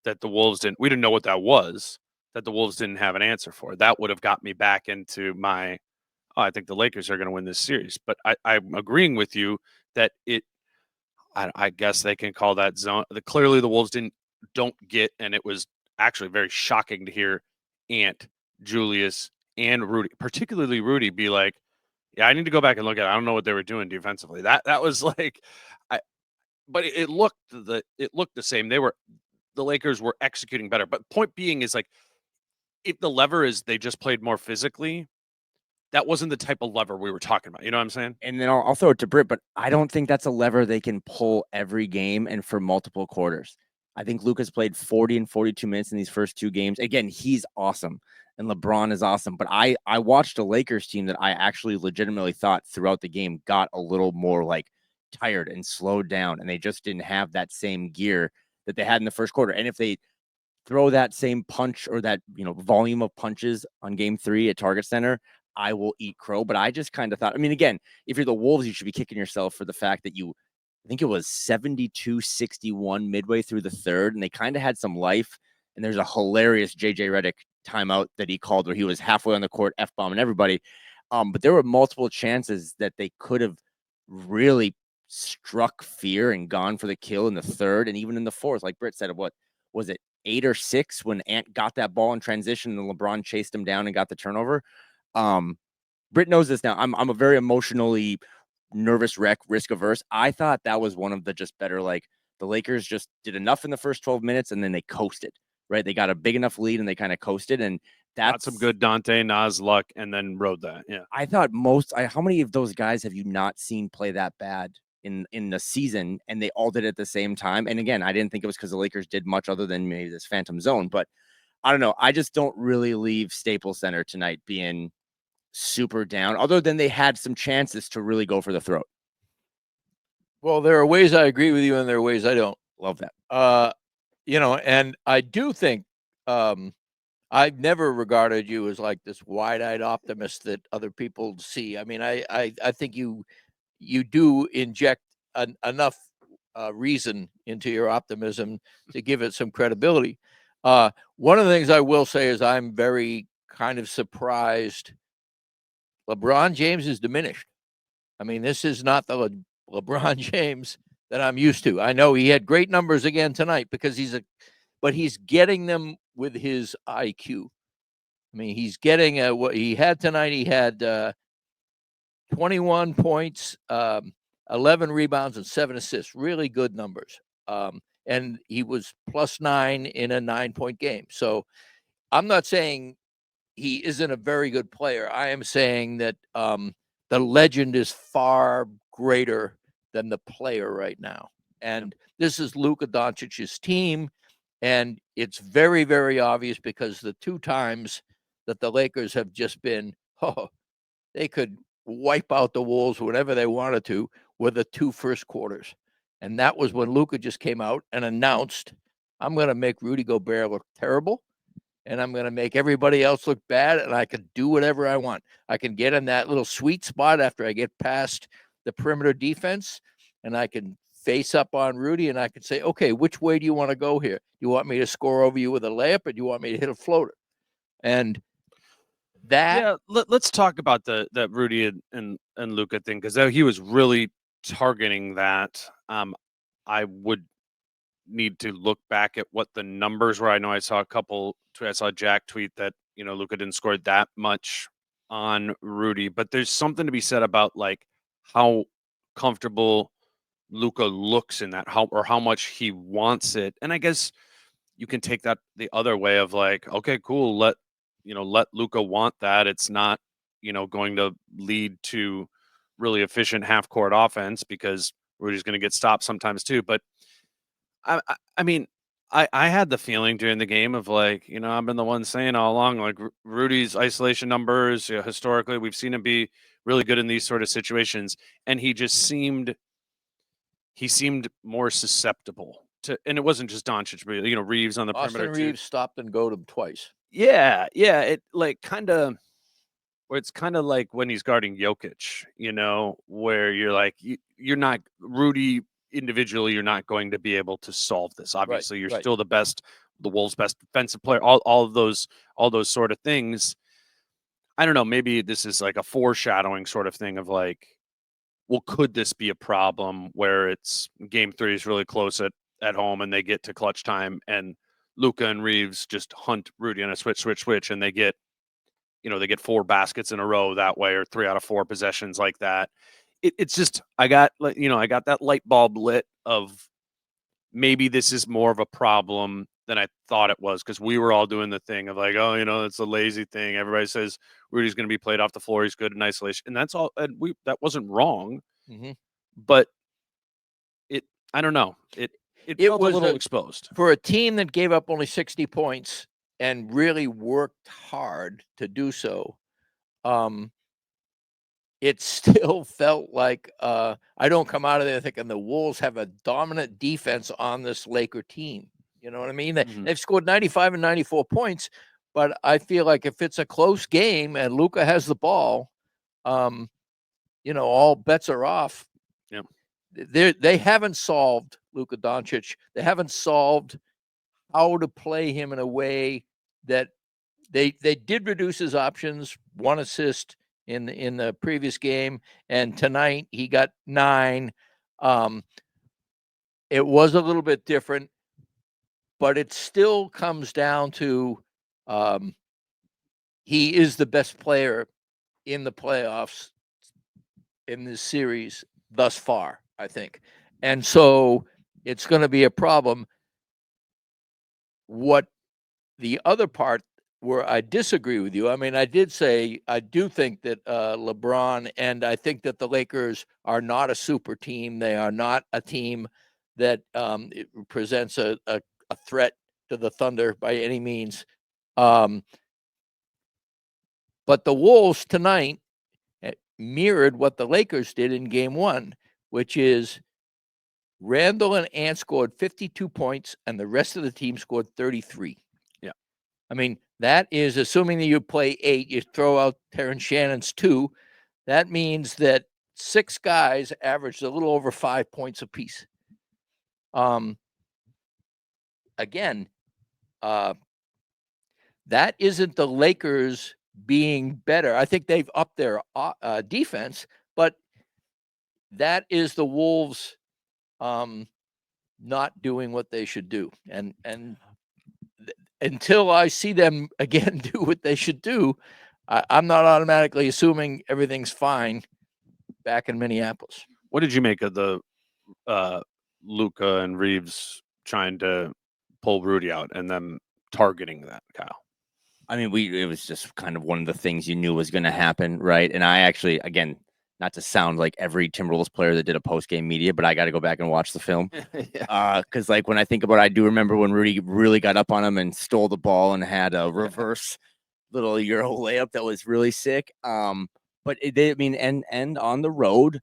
Speaker 2: that the Wolves didn't. We didn't know what that was, that the Wolves didn't have an answer for. That would have got me back into my, I think the Lakers are going to win this series. But I'm agreeing with you that I guess they can call that zone. Clearly the Wolves don't get, and it was actually very shocking to hear Ant, Julius, and Rudy, particularly Rudy, be like, yeah, I need to go back and look at it. I don't know what they were doing defensively. That was like, but it looked the same. The Lakers were executing better. But point being is like, if the lever is they just played more physically, that wasn't the type of lever we were talking about. You know what I'm saying?
Speaker 4: And then I'll throw it to Britt, but I don't think that's a lever they can pull every game and for multiple quarters. I think Luka's played 40 and 42 minutes in these first 2 games. Again, he's awesome. And LeBron is awesome. But I watched a Lakers team that I actually legitimately thought throughout the game got a little more like tired and slowed down. And they just didn't have that same gear that they had in the first quarter. And if they throw that same punch or that, volume of punches on game 3 at Target Center, I will eat crow. But I just kind of thought, again, if you're the Wolves, you should be kicking yourself for the fact that I think it was 72-61 midway through the third, and they kind of had some life. And there's a hilarious JJ Redick timeout that he called where he was halfway on the court, F-bombing everybody. But there were multiple chances that they could have really struck fear and gone for the kill in the third and even in the fourth. Like Britt said, what was it, 8 or 6 when Ant got that ball in transition and LeBron chased him down and got the turnover. Britt knows this now. I'm a very emotionally nervous wreck, risk averse. I thought that was one of the just better, like the Lakers just did enough in the first 12 minutes and then they coasted, right? They got a big enough lead and they kind of coasted, and that's
Speaker 2: some good Dante Nas luck and then rode that. Yeah.
Speaker 4: I thought how many of those guys have you not seen play that bad in the season, and they all did it at the same time? And again, I didn't think it was because the Lakers did much other than maybe this phantom zone, but I don't know. I just don't really leave Staples Center tonight being super down, other than they had some chances to really go for the throat.
Speaker 3: Well, there are ways I agree with you and there are ways I don't.
Speaker 4: Love that.
Speaker 3: And I do think I've never regarded you as like this wide-eyed optimist that other people see. I think you do inject enough reason into your optimism to give it some credibility. One of the things I will say is I'm very kind of surprised. LeBron James is diminished. I mean, this is not the LeBron James that I'm used to. I know he had great numbers again tonight because but he's getting them with his IQ. I mean, he's getting what he had tonight. He had 21 points, 11 rebounds, and 7 assists. Really good numbers. And he was +9 in a 9-point game. So I'm not saying he isn't a very good player. I am saying that the legend is far greater than the player right now. And this is Luka Doncic's team. And it's very, very obvious because the 2 times that the Lakers have just been, they could wipe out the Wolves whenever they wanted to were the 2 first quarters. And that was when Luka just came out and announced, I'm going to make Rudy Gobert look terrible. And I'm going to make everybody else look bad, and I can do whatever I want. I can get in that little sweet spot after I get past the perimeter defense, and I can face up on Rudy, and I can say, okay, which way do you want to go here? Do you want me to score over you with a layup, or do you want me to hit a floater? And that...
Speaker 2: Yeah, let's talk about that Rudy and Luka thing, because he was really targeting that. I would need to look back at what the numbers were. I know I saw I saw Jack tweet that, Luka didn't score that much on Rudy, but there's something to be said about like how comfortable Luka looks in that, how much he wants it. And I guess you can take that the other way of like, okay, cool, let Luka want that. It's not, going to lead to really efficient half court offense because Rudy's going to get stopped sometimes too. But I mean, I had the feeling during the game of like, I've been the one saying all along, like Rudy's isolation numbers, historically, we've seen him be really good in these sort of situations. And he seemed more susceptible to, and it wasn't just Doncic, but, Reaves on the perimeter.
Speaker 3: Austin Reaves stopped and go'd him twice.
Speaker 2: Yeah. It like where it's kind of like when he's guarding Jokic, where you're like, you're not Rudy individually, you're not going to be able to solve this. Obviously, you're still the Wolves' best defensive player, all of those sort of things. I don't know, maybe this is like a foreshadowing sort of thing of like, well, could this be a problem where it's game 3 is really close at home and they get to clutch time and Luka and Reaves just hunt Rudy on a switch, and they get 4 baskets in a row that way, or 3 out of 4 possessions like that. It's just, I got that light bulb lit of maybe this is more of a problem than I thought it was, because we were all doing the thing of like, oh, it's a lazy thing. Everybody says Rudy's going to be played off the floor. He's good in isolation, and that's all. And that wasn't wrong, but I don't know. It felt
Speaker 3: was
Speaker 2: a little exposed
Speaker 3: for a team that gave up only 60 points and really worked hard to do so. It still felt like I don't come out of there thinking the Wolves have a dominant defense on this Laker team. You know what I mean? They've scored 95 and 94 points, but I feel like if it's a close game and Luka has the ball, all bets are off.
Speaker 2: Yep.
Speaker 3: They haven't solved Luka Doncic. They haven't solved how to play him in a way that they did reduce his options. 1 assist in the previous game, and tonight he got 9. It was a little bit different, but it still comes down to he is the best player in the playoffs in this series thus far, I think. And so it's going to be a problem. What the other part where I disagree with you, I mean, I did say I do think that LeBron, and I think that the Lakers are not a super team. They are not a team that it presents a threat to the Thunder by any means. But the Wolves tonight mirrored what the Lakers did in game 1, which is Randle and Ant scored 52 points, and the rest of the team scored 33.
Speaker 2: Yeah.
Speaker 3: I mean, that is assuming that you play 8, you throw out Terrence Shannon's 2. That means that 6 guys averaged a little over 5 points apiece. Again, That isn't the Lakers being better. I think they've upped their defense, but that is the Wolves not doing what they should do. And until I see them again do what they should do, I'm not automatically assuming everything's fine back in Minneapolis.
Speaker 2: What did you make of the Luka and Reeves trying to pull Rudy out and them targeting that, Kyle?
Speaker 4: I mean, it was just kind of one of the things you knew was going to happen, right? And I actually, again, not to sound like every Timberwolves player that did a post-game media, but I got to go back and watch the film. Because like when I think about it, I do remember when Rudy really got up on him and stole the ball and had a reverse little Euro layup that was really sick. But and on the road,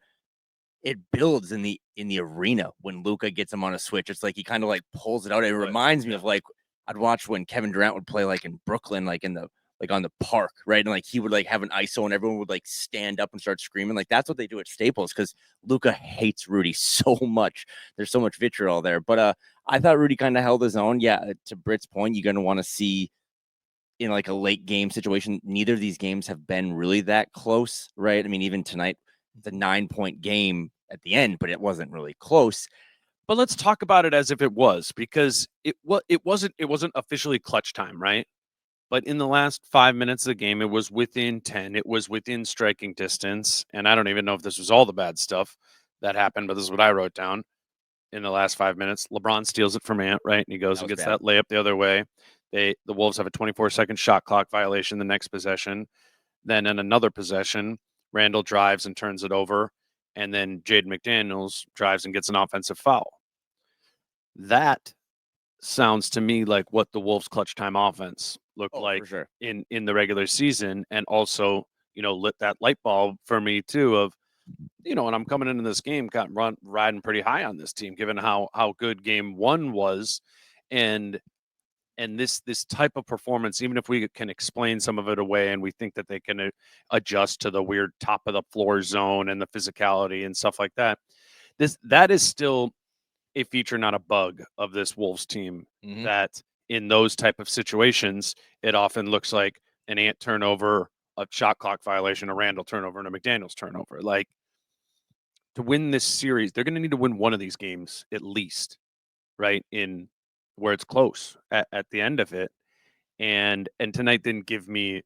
Speaker 4: it builds in the arena when Luka gets him on a switch. It's like he kind of like pulls it out. It reminds me of like I'd watch when Kevin Durant would play like in Brooklyn, like in the on the park, right? And like he would like have an ISO and everyone would like stand up and start screaming. Like that's what they do at Staples because Luka hates Rudy so much. There's so much vitriol there. But I thought Rudy kind of held his own. Yeah, to Britt's point, you're gonna want to see in like a late game situation. Neither of these games have been really that close, right? I mean, even tonight, it's a 9-point game at the end, but it wasn't really close.
Speaker 2: But let's talk about it as if it was, because it wasn't officially clutch time, right? But in the last 5 minutes of the game, it was within 10. It was within striking distance. And I don't even know if this was all the bad stuff that happened, but this is what I wrote down in the last 5 minutes. LeBron steals it from Ant, right? And he goes and gets that layup the other way. The Wolves have a 24-second shot clock violation the next possession. Then in another possession, Randle drives and turns it over. And then Jaden McDaniels drives and gets an offensive foul. That sounds to me like what the Wolves' clutch time offense looked like in the regular season, and also, lit that light bulb for me too of, and I'm coming into this game, riding pretty high on this team, given how good game one was, and this type of performance, even if we can explain some of it away and we think that they can adjust to the weird top of the floor zone and the physicality and stuff like that, that is still a feature, not a bug, of this Wolves team. Mm-hmm. That in those type of situations, it often looks like an Ant turnover, a shot clock violation, a Randle turnover, and a McDaniels turnover. Like, to win this series, they're going to need to win one of these games at least, right? In where it's close at the end of it. And tonight didn't give me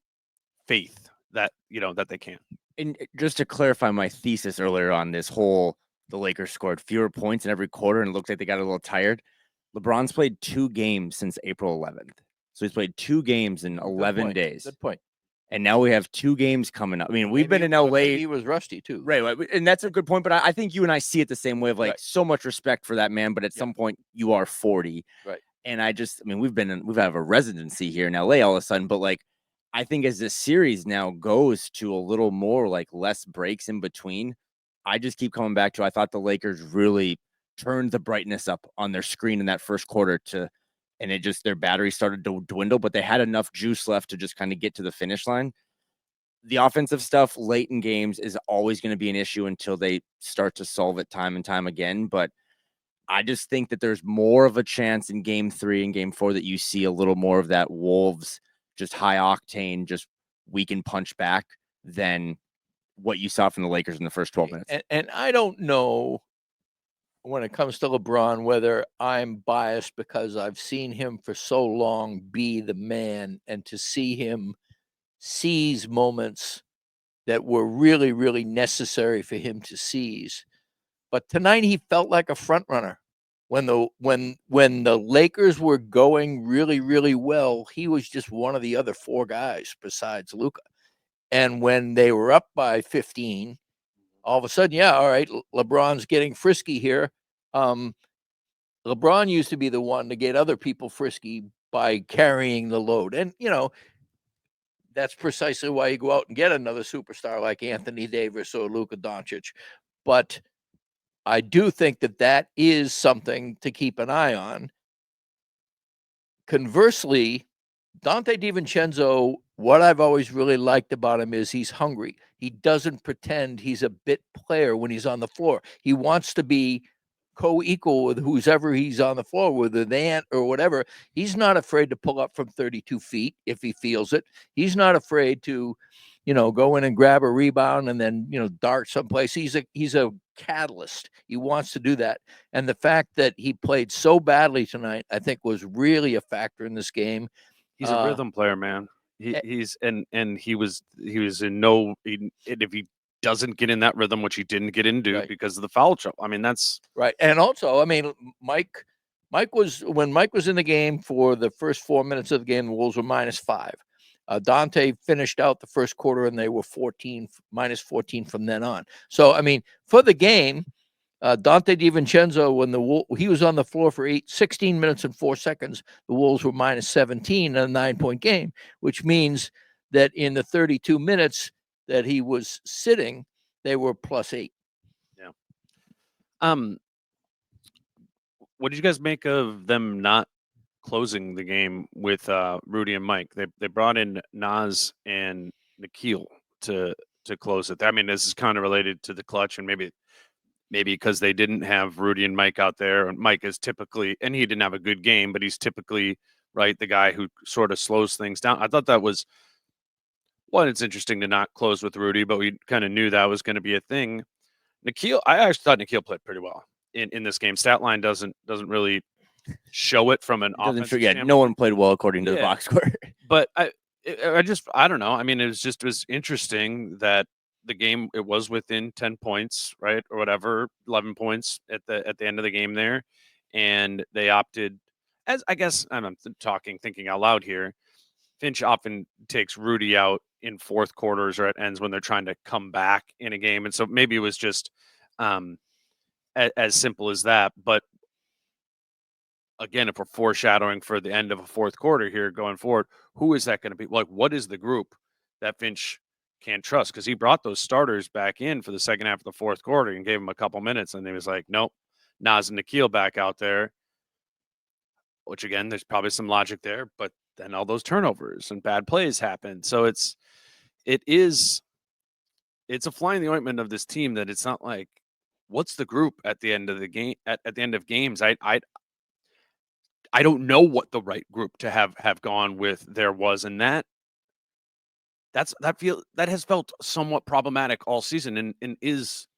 Speaker 2: faith that, that they can.
Speaker 4: And just to clarify my thesis earlier on this whole, the Lakers scored fewer points in every quarter and it looks like they got a little tired. LeBron's played 2 games since April 11th. So he's played 2 games in 11 days.
Speaker 3: Good point.
Speaker 4: And now we have 2 games coming up. I mean, we've been in LA.
Speaker 3: He was rusty too.
Speaker 4: Right. And that's a good point. But I think you and I see it the same way of like so much respect for that man. But at some point you are 40.
Speaker 3: Right.
Speaker 4: And we've had a residency here in LA all of a sudden. But like, I think as this series now goes to a little more like less breaks in between, I just keep coming back to, I thought the Lakers really turned the brightness up on their screen in that first quarter and it just, their battery started to dwindle, but they had enough juice left to just kind of get to the finish line. The offensive stuff late in games is always going to be an issue until they start to solve it time and time again. But I just think that there's more of a chance in game 3 and game 4 that you see a little more of that Wolves, just high octane, just we can punch back than what you saw from the Lakers in the first 12 minutes.
Speaker 3: And I don't know, when it comes to LeBron, whether I'm biased because I've seen him for so long be the man, and to see him seize moments that were really, really necessary for him to seize. But tonight he felt like a front runner. When the Lakers were going really, really well, he was just one of the other 4 guys besides Luka. And when they were up by 15, all of a sudden, all right, LeBron's getting frisky here. LeBron used to be the one to get other people frisky by carrying the load. And, that's precisely why you go out and get another superstar like Anthony Davis or Luka Doncic. But I do think that is something to keep an eye on. Conversely, Donte DiVincenzo, what I've always really liked about him is he's hungry. He doesn't pretend he's a bit player when he's on the floor. He wants to be co-equal with who's ever he's on the floor with, an Ant or whatever. He's not afraid to pull up from 32 feet if he feels it. He's not afraid to, go in and grab a rebound and then, dart someplace. He's a catalyst. He wants to do that. And the fact that he played so badly tonight, I think, was really a factor in this game.
Speaker 2: He's a rhythm player, man. He's he was in no, and if he doesn't get in that rhythm, which he didn't get into because of the foul trouble. I mean, that's
Speaker 3: right. And also, I mean, Mike was in the game for the first 4 minutes of the game, the Wolves were -5. Dante finished out the first quarter and they were -14 from then on. So, I mean, for the game, Dante DiVincenzo, when he was on the floor for 16 minutes and 4 seconds, the Wolves were -17 in a 9-point game, which means that in the 32 minutes that he was sitting, they were +8.
Speaker 2: Yeah. What did you guys make of them not closing the game with Rudy and Mike? They brought in Nas and Nikhil to close it. I mean, this is kind of related to the clutch, and maybe because they didn't have Rudy and Mike out there, and Mike is typically, and he didn't have a good game, but he's typically the guy who sort of slows things down. I thought that was it's interesting to not close with Rudy, but we kind of knew that was going to be a thing. Nikhil, I actually thought Nikhil played pretty well in this game. Stat line doesn't really show it from an offensive standpoint.
Speaker 4: No one played well according to the box score.
Speaker 2: But I don't know. I mean, it was interesting that the game, it was within 10 points, right? Or whatever, 11 points at the end of the game there. And they opted, as I guess I'm thinking out loud here, Finch often takes Rudy out in fourth quarters or at ends when they're trying to come back in a game. And so maybe it was just as simple as that. But again, if we're foreshadowing for the end of a fourth quarter here going forward, who is that going to be? Like, what is the group that Finch can't trust? Because he brought those starters back in for the second half of the fourth quarter and gave them a couple minutes, and he was like, nope, Nas and Nikhil back out there, which again, there's probably some logic there, but then all those turnovers and bad plays happen. So it's a fly in the ointment of this team that it's not like, what's the group at the end of the game, at the end of games? I don't know what the right group to have gone with there was, and that has felt somewhat problematic all season, and is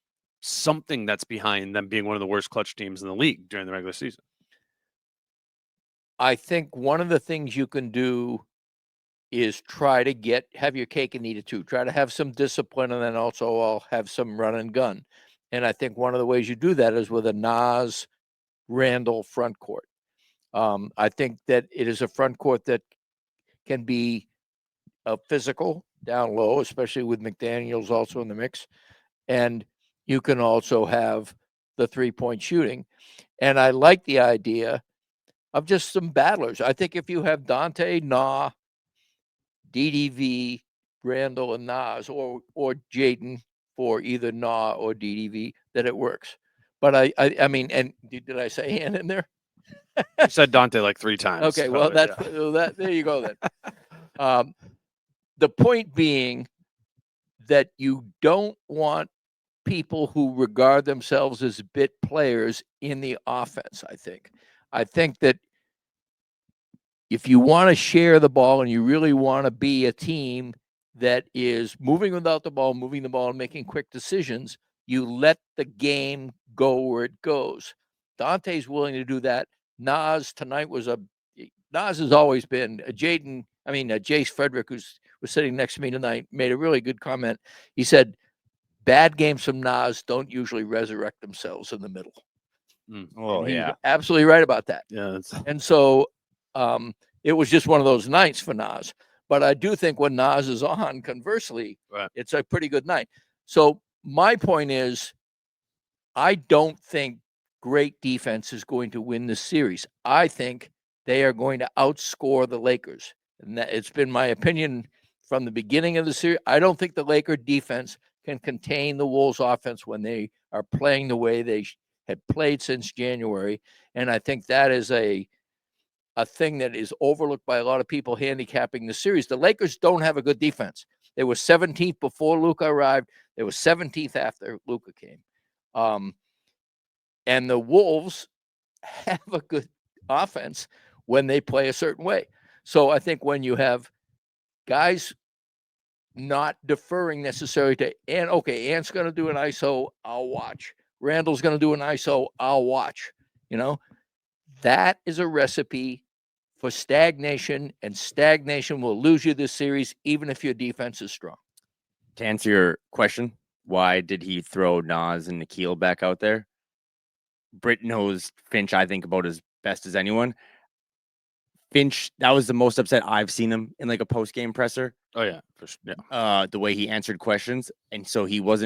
Speaker 2: something that's behind them being one of the worst clutch teams in the league during the regular season.
Speaker 3: I think one of the things you can do is try to have your cake and eat it too. Try to have some discipline, and then also I'll have some run and gun. And I think one of the ways you do that is with a Nas Randle front court. I think that it is a front court that can be physical down low, especially with McDaniels also in the mix. And you can also have the 3-point shooting. And I like the idea of just some battlers. I think if you have Dante, Na, DDV, Randle, and Nas, or Jaden for either Na or DDV, that it works. But I mean, and did I say Ant in there?
Speaker 2: You said Dante like 3 times.
Speaker 3: Okay, well, that there you go then. The point being that you don't want people who regard themselves as bit players in the offense, I think that if you want to share the ball and you really want to be a team that is moving without the ball, moving the ball, and making quick decisions, you let the game go where it goes. Dante's willing to do that. Nas tonight Nas has always been Jace Frederick, who was sitting next to me tonight, made a really good comment. He said, bad games from Nas don't usually resurrect themselves in the middle.
Speaker 4: Oh, yeah.
Speaker 3: Absolutely right about that.
Speaker 2: Yeah.
Speaker 3: And so it was just one of those nights for Nas. But I do think when Nas is on, conversely, it's a pretty good night. So my point is, I don't think great defense is going to win this series. I think they are going to outscore the Lakers. And it's been my opinion from the beginning of the series. I don't think the Laker defense can contain the Wolves offense when they are playing the way they had played since January. And I think that is a thing that is overlooked by a lot of people handicapping the series. The Lakers don't have a good defense. They were 17th before Luka arrived. They were 17th after Luka came. And the Wolves have a good offense when they play a certain way. So I think when you have guys not deferring necessarily to, and okay, Ant's going to do an ISO, I'll watch. Randall's going to do an ISO, I'll watch. That is a recipe for stagnation, and stagnation will lose you this series, even if your defense is strong.
Speaker 4: To answer your question, why did he throw Nas and Nikhil back out there? Britt knows Finch, I think, about as best as anyone. Finch, that was the most upset I've seen him in like a post-game presser.
Speaker 2: Oh yeah, for sure. Yeah.
Speaker 4: The way he answered questions. And so he was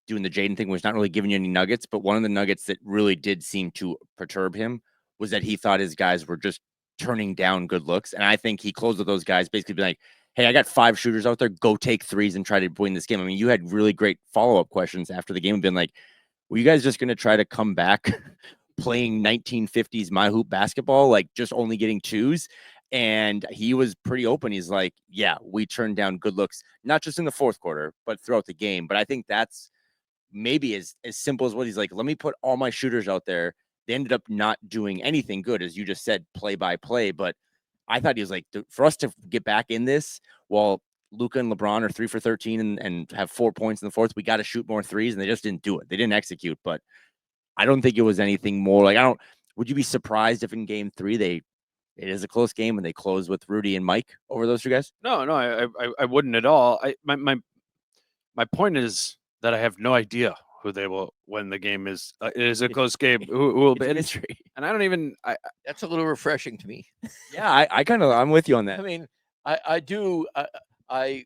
Speaker 4: doing the Jaden thing, was not really giving you any nuggets. But one of the nuggets that really did seem to perturb him was that he thought his guys were just turning down good looks. And I think he closed with those guys basically being like, hey, I got 5 shooters out there. Go take threes and try to win this game. I mean, you had really great follow-up questions after the game and been like, were you guys just going to try to come back playing 1950s my hoop basketball, like just only getting 2s? And he was pretty open. He's like, yeah, we turned down good looks, not just in the fourth quarter, but throughout the game. But I think that's maybe as simple as what he's like, let me put all my shooters out there. They ended up not doing anything good, as you just said, play by play. But I thought he was like, for us to get back in this while Luka and LeBron are 3 for 13 and have 4 points in the fourth, we got to shoot more threes. And they just didn't do it. They didn't execute. But I don't think it was anything more like, would you be surprised if in game 3 it is a close game and they close with Rudy and Mike over those 2 guys?
Speaker 2: No, I wouldn't at all. My point is that I have no idea who they will when the game is. It is a close game. Who will be?
Speaker 4: Mystery.
Speaker 2: And I don't even.
Speaker 3: That's a little refreshing to me.
Speaker 4: Yeah, I'm with you on that.
Speaker 3: I mean, I do. I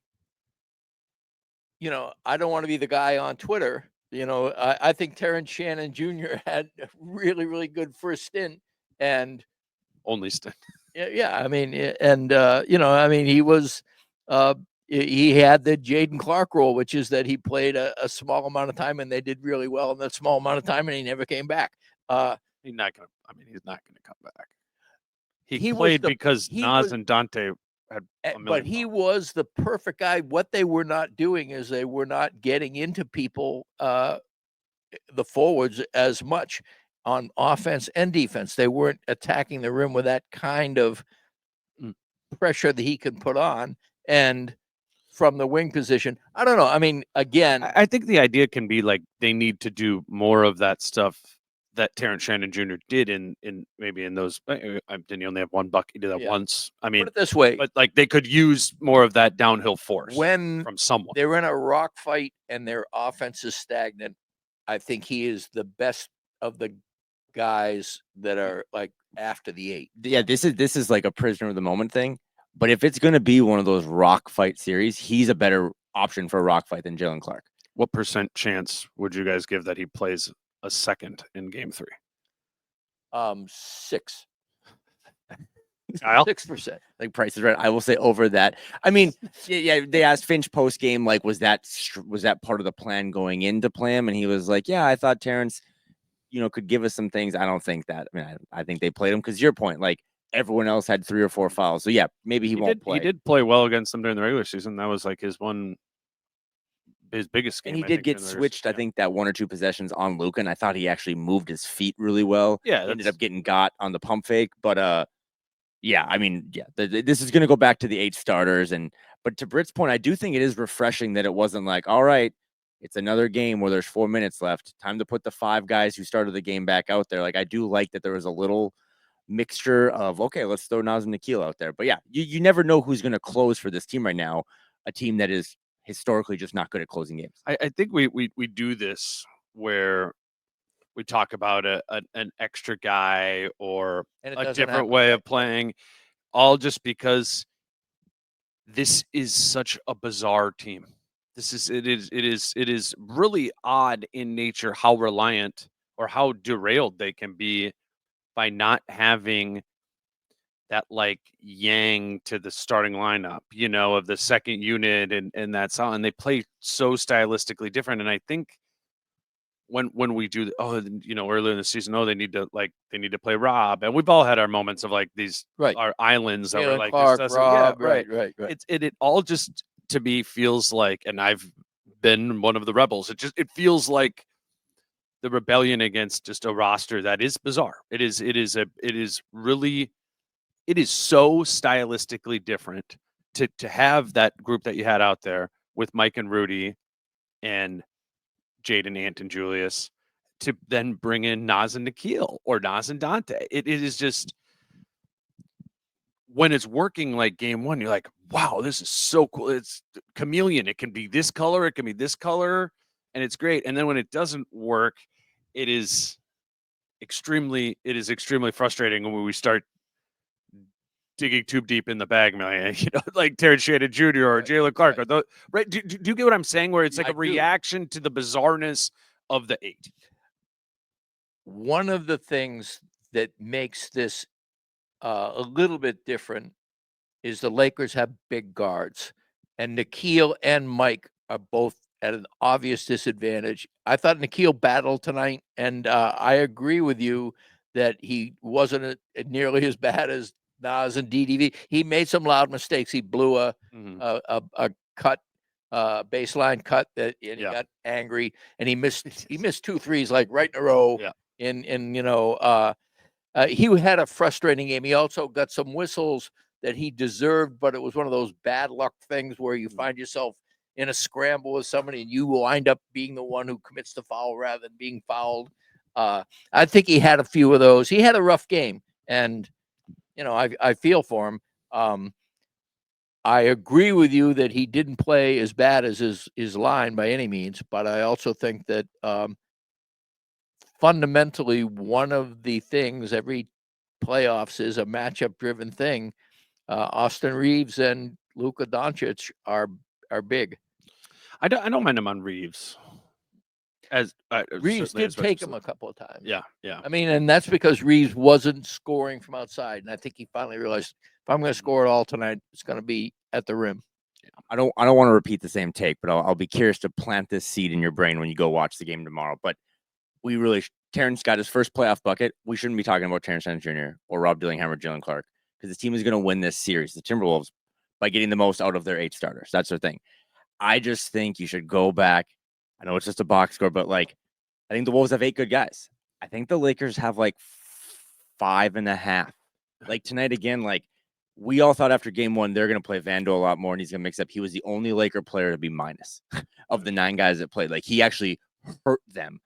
Speaker 3: don't want to be the guy on Twitter. I think Terrence Shannon Jr. had a really, really good first stint, and
Speaker 2: only stint.
Speaker 3: Yeah. I mean, and he was. He had the Jaden Clark role, which is that he played a small amount of time and they did really well in that small amount of time, and he never came back.
Speaker 2: He's not gonna come back. He played because Nas and Dante had
Speaker 3: but he was the perfect guy. What they were not doing is they were not getting into people, the forwards, as much on offense and defense. They weren't attacking the rim with that kind of pressure that he can put on. And from the wing position, I don't know. I mean, again,
Speaker 2: I think the idea can be like they need to do more of that stuff that Terrence Shannon Jr. did in maybe in those. Didn't he only have 1 bucket? He did that once. I mean,
Speaker 3: put it this way,
Speaker 2: but like they could use more of that downhill force from someone.
Speaker 3: They're in a rock fight and their offense is stagnant. I think he is the best of the guys that are like after the 8.
Speaker 4: Yeah, this is like a prisoner of the moment thing. But if it's going to be one of those rock fight series, he's a better option for a rock fight than Jalen Clark.
Speaker 2: What % chance would you guys give that he plays a second in game 3?
Speaker 3: 6.
Speaker 2: Kyle?
Speaker 3: 6%.
Speaker 4: Like Price is right. I will say over that. I mean, yeah. They asked Finch post game, like, was that part of the plan going into play him? And he was like, yeah, I thought Terrence, could give us some things. I don't think that. I mean, I think they played him because your point, like, everyone else had 3 or 4 fouls. So yeah, maybe he won't play.
Speaker 2: He did play well against them during the regular season. That was like his biggest game.
Speaker 4: And he did get switched, I think, that 1 or 2 possessions on Luka, and I thought he actually moved his feet really well.
Speaker 2: Yeah,
Speaker 4: ended up getting got on the pump fake, but yeah, I mean, yeah, this is going to go back to the 8 starters, but to Britt's point, I do think it is refreshing that it wasn't like, all right, it's another game where there's 4 minutes left, time to put the 5 guys who started the game back out there. Like, I do like that there was a little mixture of, okay, let's throw Nas and Nikhil out there. But yeah, you never know who's going to close for this team right now, a team that is historically just not good at closing games.
Speaker 2: I think we do this where we talk about an extra guy or a different way of playing, all just because this is such a bizarre team. It is really odd in nature how reliant or how derailed they can be by not having that like yang to the starting lineup, of the second unit and that's all. And they play so stylistically different. And I think when we do, earlier in the season, they need to play Rob. And we've all had our moments of like these our islands that were like,
Speaker 3: Clark,
Speaker 2: this
Speaker 3: Rob,
Speaker 2: yeah, right. It all just to me feels like, and I've been one of the rebels. It feels like the rebellion against just a roster that is bizarre. It is so stylistically different to have that group that you had out there with Mike and Rudy and Jaden, Ant, and Julius, to then bring in Naz and Nikhil or Naz and Dante. It is just, when it's working like game one, you're like, wow, this is so cool. It's chameleon. It can be this color, it can be this color, and it's great. And then when it doesn't work, it is extremely frustrating when we start digging too deep in the bag, man. Like Terrence Shannon Jr. or Jalen Clark. Right. Right? Do you get what I'm saying? Where it's like a reaction to the bizarreness of the 8.
Speaker 3: One of the things that makes this a little bit different is the Lakers have big guards, and Nikhil and Mike are both at an obvious disadvantage. I thought Nikhil battled tonight, and I agree with you that he wasn't nearly as bad as Naz and DDV. He made some loud mistakes. He blew a cut, baseline cut, and he got angry, and he missed 2 threes like right in a row.
Speaker 2: Yeah.
Speaker 3: He had a frustrating game. He also got some whistles that he deserved, but it was one of those bad luck things where you find yourself in a scramble with somebody and you wind up being the one who commits the foul rather than being fouled. I think he had a few of those. He had a rough game, and I feel for him. I agree with you that he didn't play as bad as his line by any means, but I also think that fundamentally, one of the things every playoffs is a matchup-driven thing. Austin Reaves and Luka Doncic are big.
Speaker 2: I don't mind him on Reaves.
Speaker 3: Reaves did take him a couple of times.
Speaker 2: Yeah.
Speaker 3: I mean, and that's because Reaves wasn't scoring from outside, and I think he finally realized, if I'm going to score it all tonight, it's going to be at the rim.
Speaker 4: I don't want to repeat the same take, but I'll be curious to plant this seed in your brain when you go watch the game tomorrow. But Terrence got his first playoff bucket. We shouldn't be talking about Terrence Shannon Jr. or Rob Dillingham or Jalen Clark, because the team is going to win this series, the Timberwolves, by getting the most out of their 8 starters. That's their thing. I just think you should go back. I know it's just a box score, but I think the Wolves have 8 good guys. I think the Lakers have 5.5. Tonight again, we all thought after game 1 they're going to play Vando a lot more and he's going to mix up. He was the only Laker player to be minus of the 9 guys that played. He actually hurt them.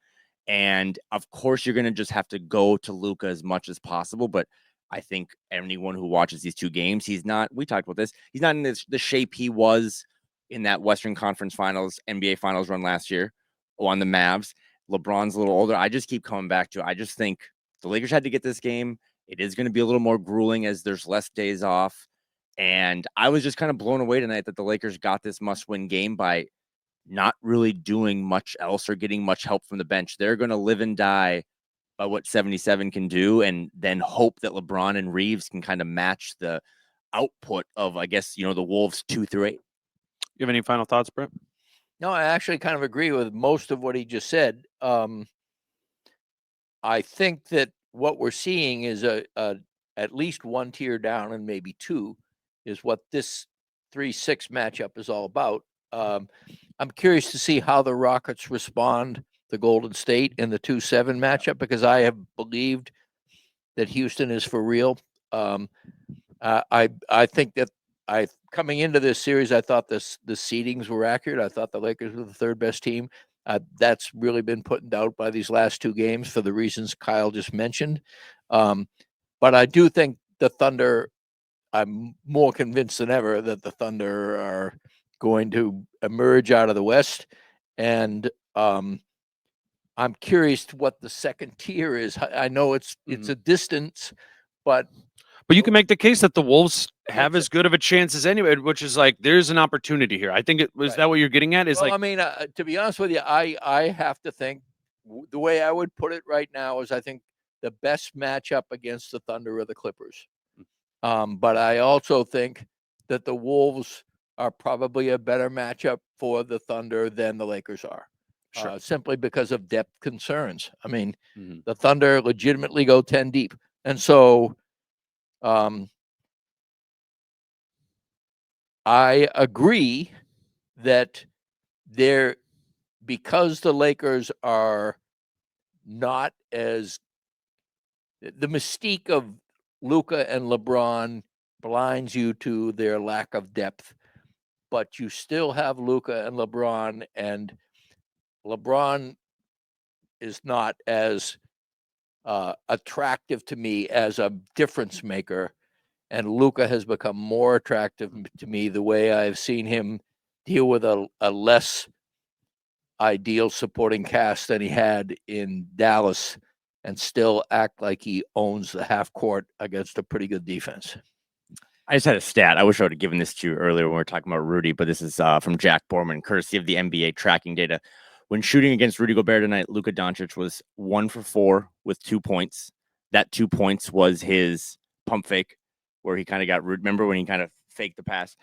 Speaker 4: And of course, you're going to just have to go to Luka as much as possible. But I think anyone who watches these 2 games, we talked about this, he's not in the shape he was in that Western Conference Finals, NBA Finals run last year on the Mavs. LeBron's a little older. I just keep coming back to, I just think the Lakers had to get this game. It is going to be a little more grueling as there's less days off. And I was just kind of blown away tonight that the Lakers got this must-win game by not really doing much else or getting much help from the bench. They're going to live and die by what 77 can do, and then hope that LeBron and Reaves can kind of match the output of, I guess, the Wolves 2 through 8.
Speaker 2: You have any final thoughts, Britt?
Speaker 3: No, I actually kind of agree with most of what he just said. I think that what we're seeing is at least 1 tier down, and maybe 2, is what this 3-6 matchup is all about. I'm curious to see how the Rockets respond to Golden State in the 2-7 matchup, because I have believed that Houston is for real. I think that coming into this series, I thought the seedings were accurate. I thought the Lakers were the 3rd best team. That's really been put in doubt by these last 2 games for the reasons Kyle just mentioned. But I do think the Thunder, I'm more convinced than ever that the Thunder are going to emerge out of the West. And I'm curious to what the second tier is. I know it's a distance, but
Speaker 2: you can make the case that the Wolves have as good of a chance as anyone, which is there's an opportunity here. I think was that what you're getting at?
Speaker 3: I mean, to be honest with you, I have to think the way I would put it right now is I think the best matchup against the Thunder are the Clippers. But I also think that the Wolves are probably a better matchup for the Thunder than the Lakers are. Sure. Simply because of depth concerns. I mean, the Thunder legitimately go 10 deep. And so I agree that because the Lakers are not as the mystique of Luka and LeBron blinds you to their lack of depth, but you still have Luka and LeBron is not as attractive to me as a difference maker, and Luka has become more attractive to me the way I've seen him deal with a less ideal supporting cast than he had in Dallas and still act like he owns the half court against a pretty good defense.
Speaker 4: I just had a stat. I wish I would have given this to you earlier when we were talking about Rudy, but this is from Jack Borman, courtesy of the NBA tracking data. When shooting against Rudy Gobert tonight, Luka Doncic was 1 for 4 with 2 points. That 2 points was his pump fake, where he kind of got rude. Remember when he kind of faked the pass?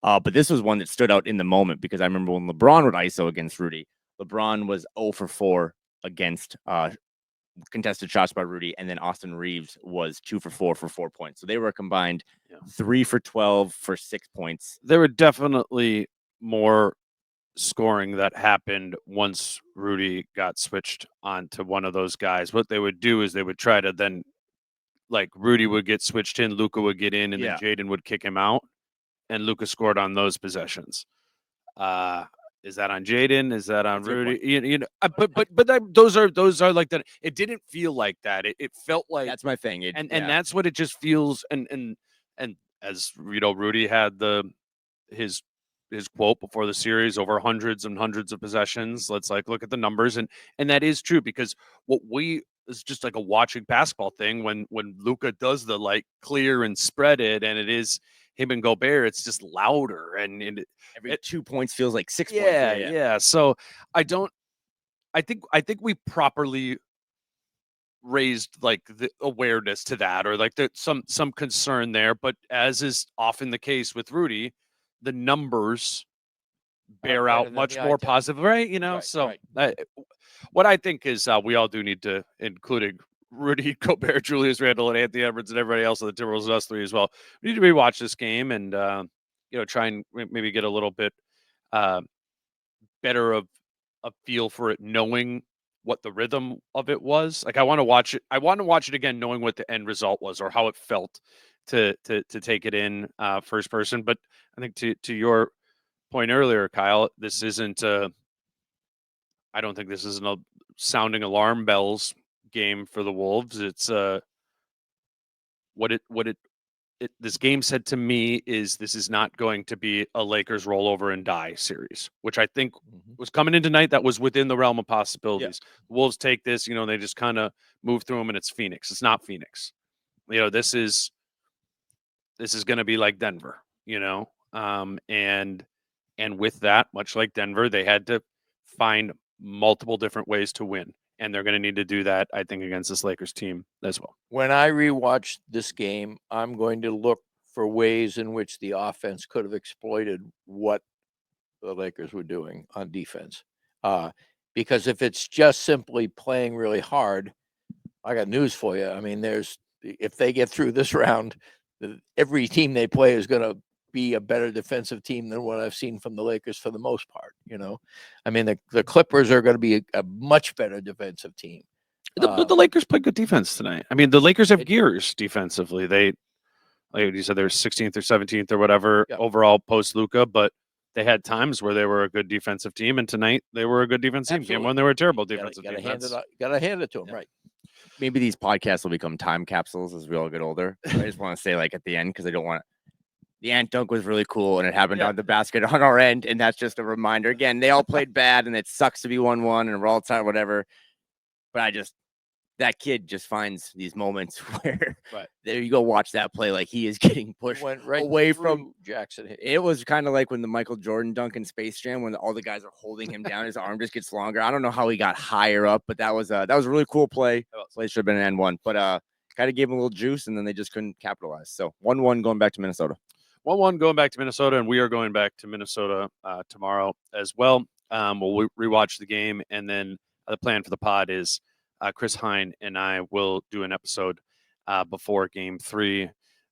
Speaker 4: But this was one that stood out in the moment because I remember when LeBron would ISO against Rudy, LeBron was 0 for 4 against contested shots by Rudy, and then Austin Reaves was 2 for 4 for 4 points. So they were combined 3 for 12 for 6 points.
Speaker 2: There were definitely more scoring that happened once Rudy got switched onto one of those guys. What they would do is they would try to then, like, Rudy would get switched in, Luka would get in, and then Jaden would kick him out, and Luka scored on those possessions. Is that on Jaden? Is that on Rudy? You know, those are like that. It didn't feel like that. It felt like
Speaker 4: that's my thing.
Speaker 2: And that's what it just feels. And as you know, Rudy had his quote before the series, over hundreds and hundreds of possessions. Let's look at the numbers, and that is true because it's just like a watching basketball thing when Luka does the clear and spread it, and it is him and Gobert, it's just louder, and
Speaker 4: every 2 points feels like 6 points.
Speaker 2: Yeah. So I think we properly raised the awareness to that, or some concern there. But as is often the case with Rudy, the numbers bear out much more positive, right? You know,
Speaker 3: right,
Speaker 2: so
Speaker 3: right.
Speaker 2: What I think is we all do need to, including Rudy, Gobert, Julius Randle, and Anthony Edwards, and everybody else on the Timberwolves, and us three as well. We need to rewatch this game and try and maybe get a little bit better of a feel for it, knowing what the rhythm of it was. Like I want to watch it. I want to watch it again, knowing what the end result was or how it felt to take it in first person. But I think to your point earlier, Kyle, this isn't. I don't think this is a sounding alarm bells game for the Wolves. It's this game said to me is this is not going to be a Lakers rollover and die series, which I think was coming in tonight. That was within the realm of possibilities. The Wolves take this, they just kind of move through them, and it's Phoenix. It's not Phoenix. This is going to be like Denver, and with that, much like Denver, they had to find multiple different ways to win. And they're going to need to do that, I think, against this Lakers team as well.
Speaker 3: When I rewatch this game, I'm going to look for ways in which the offense could have exploited what the Lakers were doing on defense. Because if it's just simply playing really hard, I got news for you. I mean, if they get through this round, every team they play is going to be a better defensive team than what I've seen from the Lakers for the most part. I mean, the Clippers are going to be a much better defensive team.
Speaker 2: But the Lakers play good defense tonight. I mean, the Lakers have gears defensively. They, like you said, they're 16th or 17th or whatever overall post Luka, but they had times where they were a good defensive team, and tonight they were a good defensive team. Game one, they were a terrible defensive team.
Speaker 3: Got to hand it to them, right?
Speaker 4: Maybe these podcasts will become time capsules as we all get older. I just want to say, at the end, because I don't want the Ant dunk was really cool, and it happened on the basket on our end, and that's just a reminder. Again, they all played bad, and it sucks to be 1-1, and we're all tired, whatever. But that kid just finds these moments where there you go, watch that play, he is getting pushed away from
Speaker 3: Jackson.
Speaker 4: It was kind of like when the Michael Jordan dunk in Space Jam, when all the guys are holding him down, his arm just gets longer. I don't know how he got higher up, but that was a really cool play. Play should have been an N1, but kind of gave him a little juice, and then they just couldn't capitalize. So 1-1 going back to Minnesota.
Speaker 2: 1-1 going back to Minnesota, and we are going back to Minnesota tomorrow as well. We'll rewatch the game, and then the plan for the pod is Chris Hine and I will do an episode before Game 3.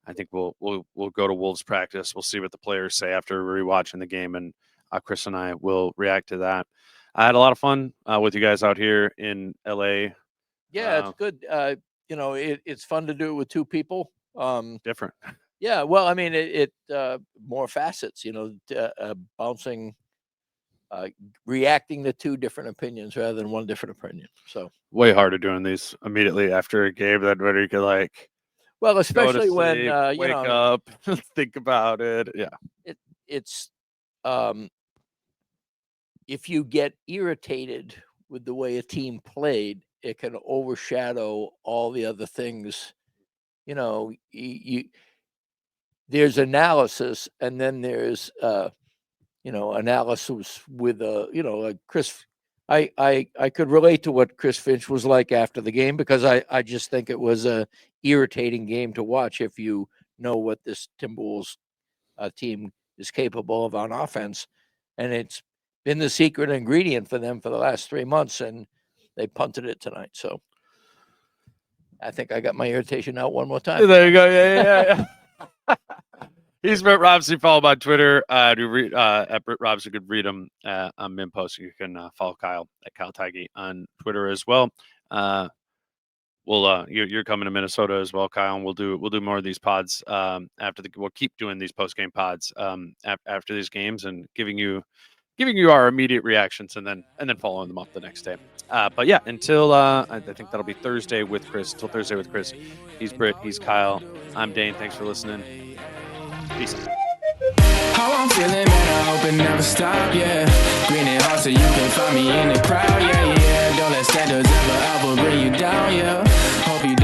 Speaker 2: I think we'll go to Wolves practice. We'll see what the players say after rewatching the game, and Chris and I will react to that. I had a lot of fun with you guys out here in LA
Speaker 3: Yeah, it's good. It's fun to do it with two people.
Speaker 2: Different.
Speaker 3: Yeah, well, I mean, it more facets. Bouncing, reacting to two different opinions rather than one different opinion. So
Speaker 2: Way harder doing these immediately after a game than when you can
Speaker 3: well,
Speaker 2: go to
Speaker 3: especially when
Speaker 2: sleep, wake up, think about it. Yeah.
Speaker 3: It's if you get irritated with the way a team played, it can overshadow all the other things. There's analysis, and then there's analysis with like Chris. I could relate to what Chris Finch was like after the game, because I just think it was a irritating game to watch if you know what this Timberwolves team is capable of on offense, and it's been the secret ingredient for them for the last 3 months, and they punted it tonight. So I think I got my irritation out one more time.
Speaker 2: There you go. Yeah. He's Britt Robson. Follow him on Twitter. At Britt Robson. You can read him on Minpost. You can follow Kyle at Kyle Theige on Twitter as well. You're coming to Minnesota as well, Kyle, and we'll do more of these pods we'll keep doing these post game pods after these games and giving you our immediate reactions and then following them up the next day. But yeah, until I think that'll be Thursday with Chris. Until Thursday with Chris. He's Britt. He's Kyle. I'm Dane. Thanks for listening. Peace.
Speaker 1: How I'm feeling, man, I hope it never stop, yeah. Green and hard so you can find me in the crowd, yeah. Don't let standards ever bring you down, yeah. Hope you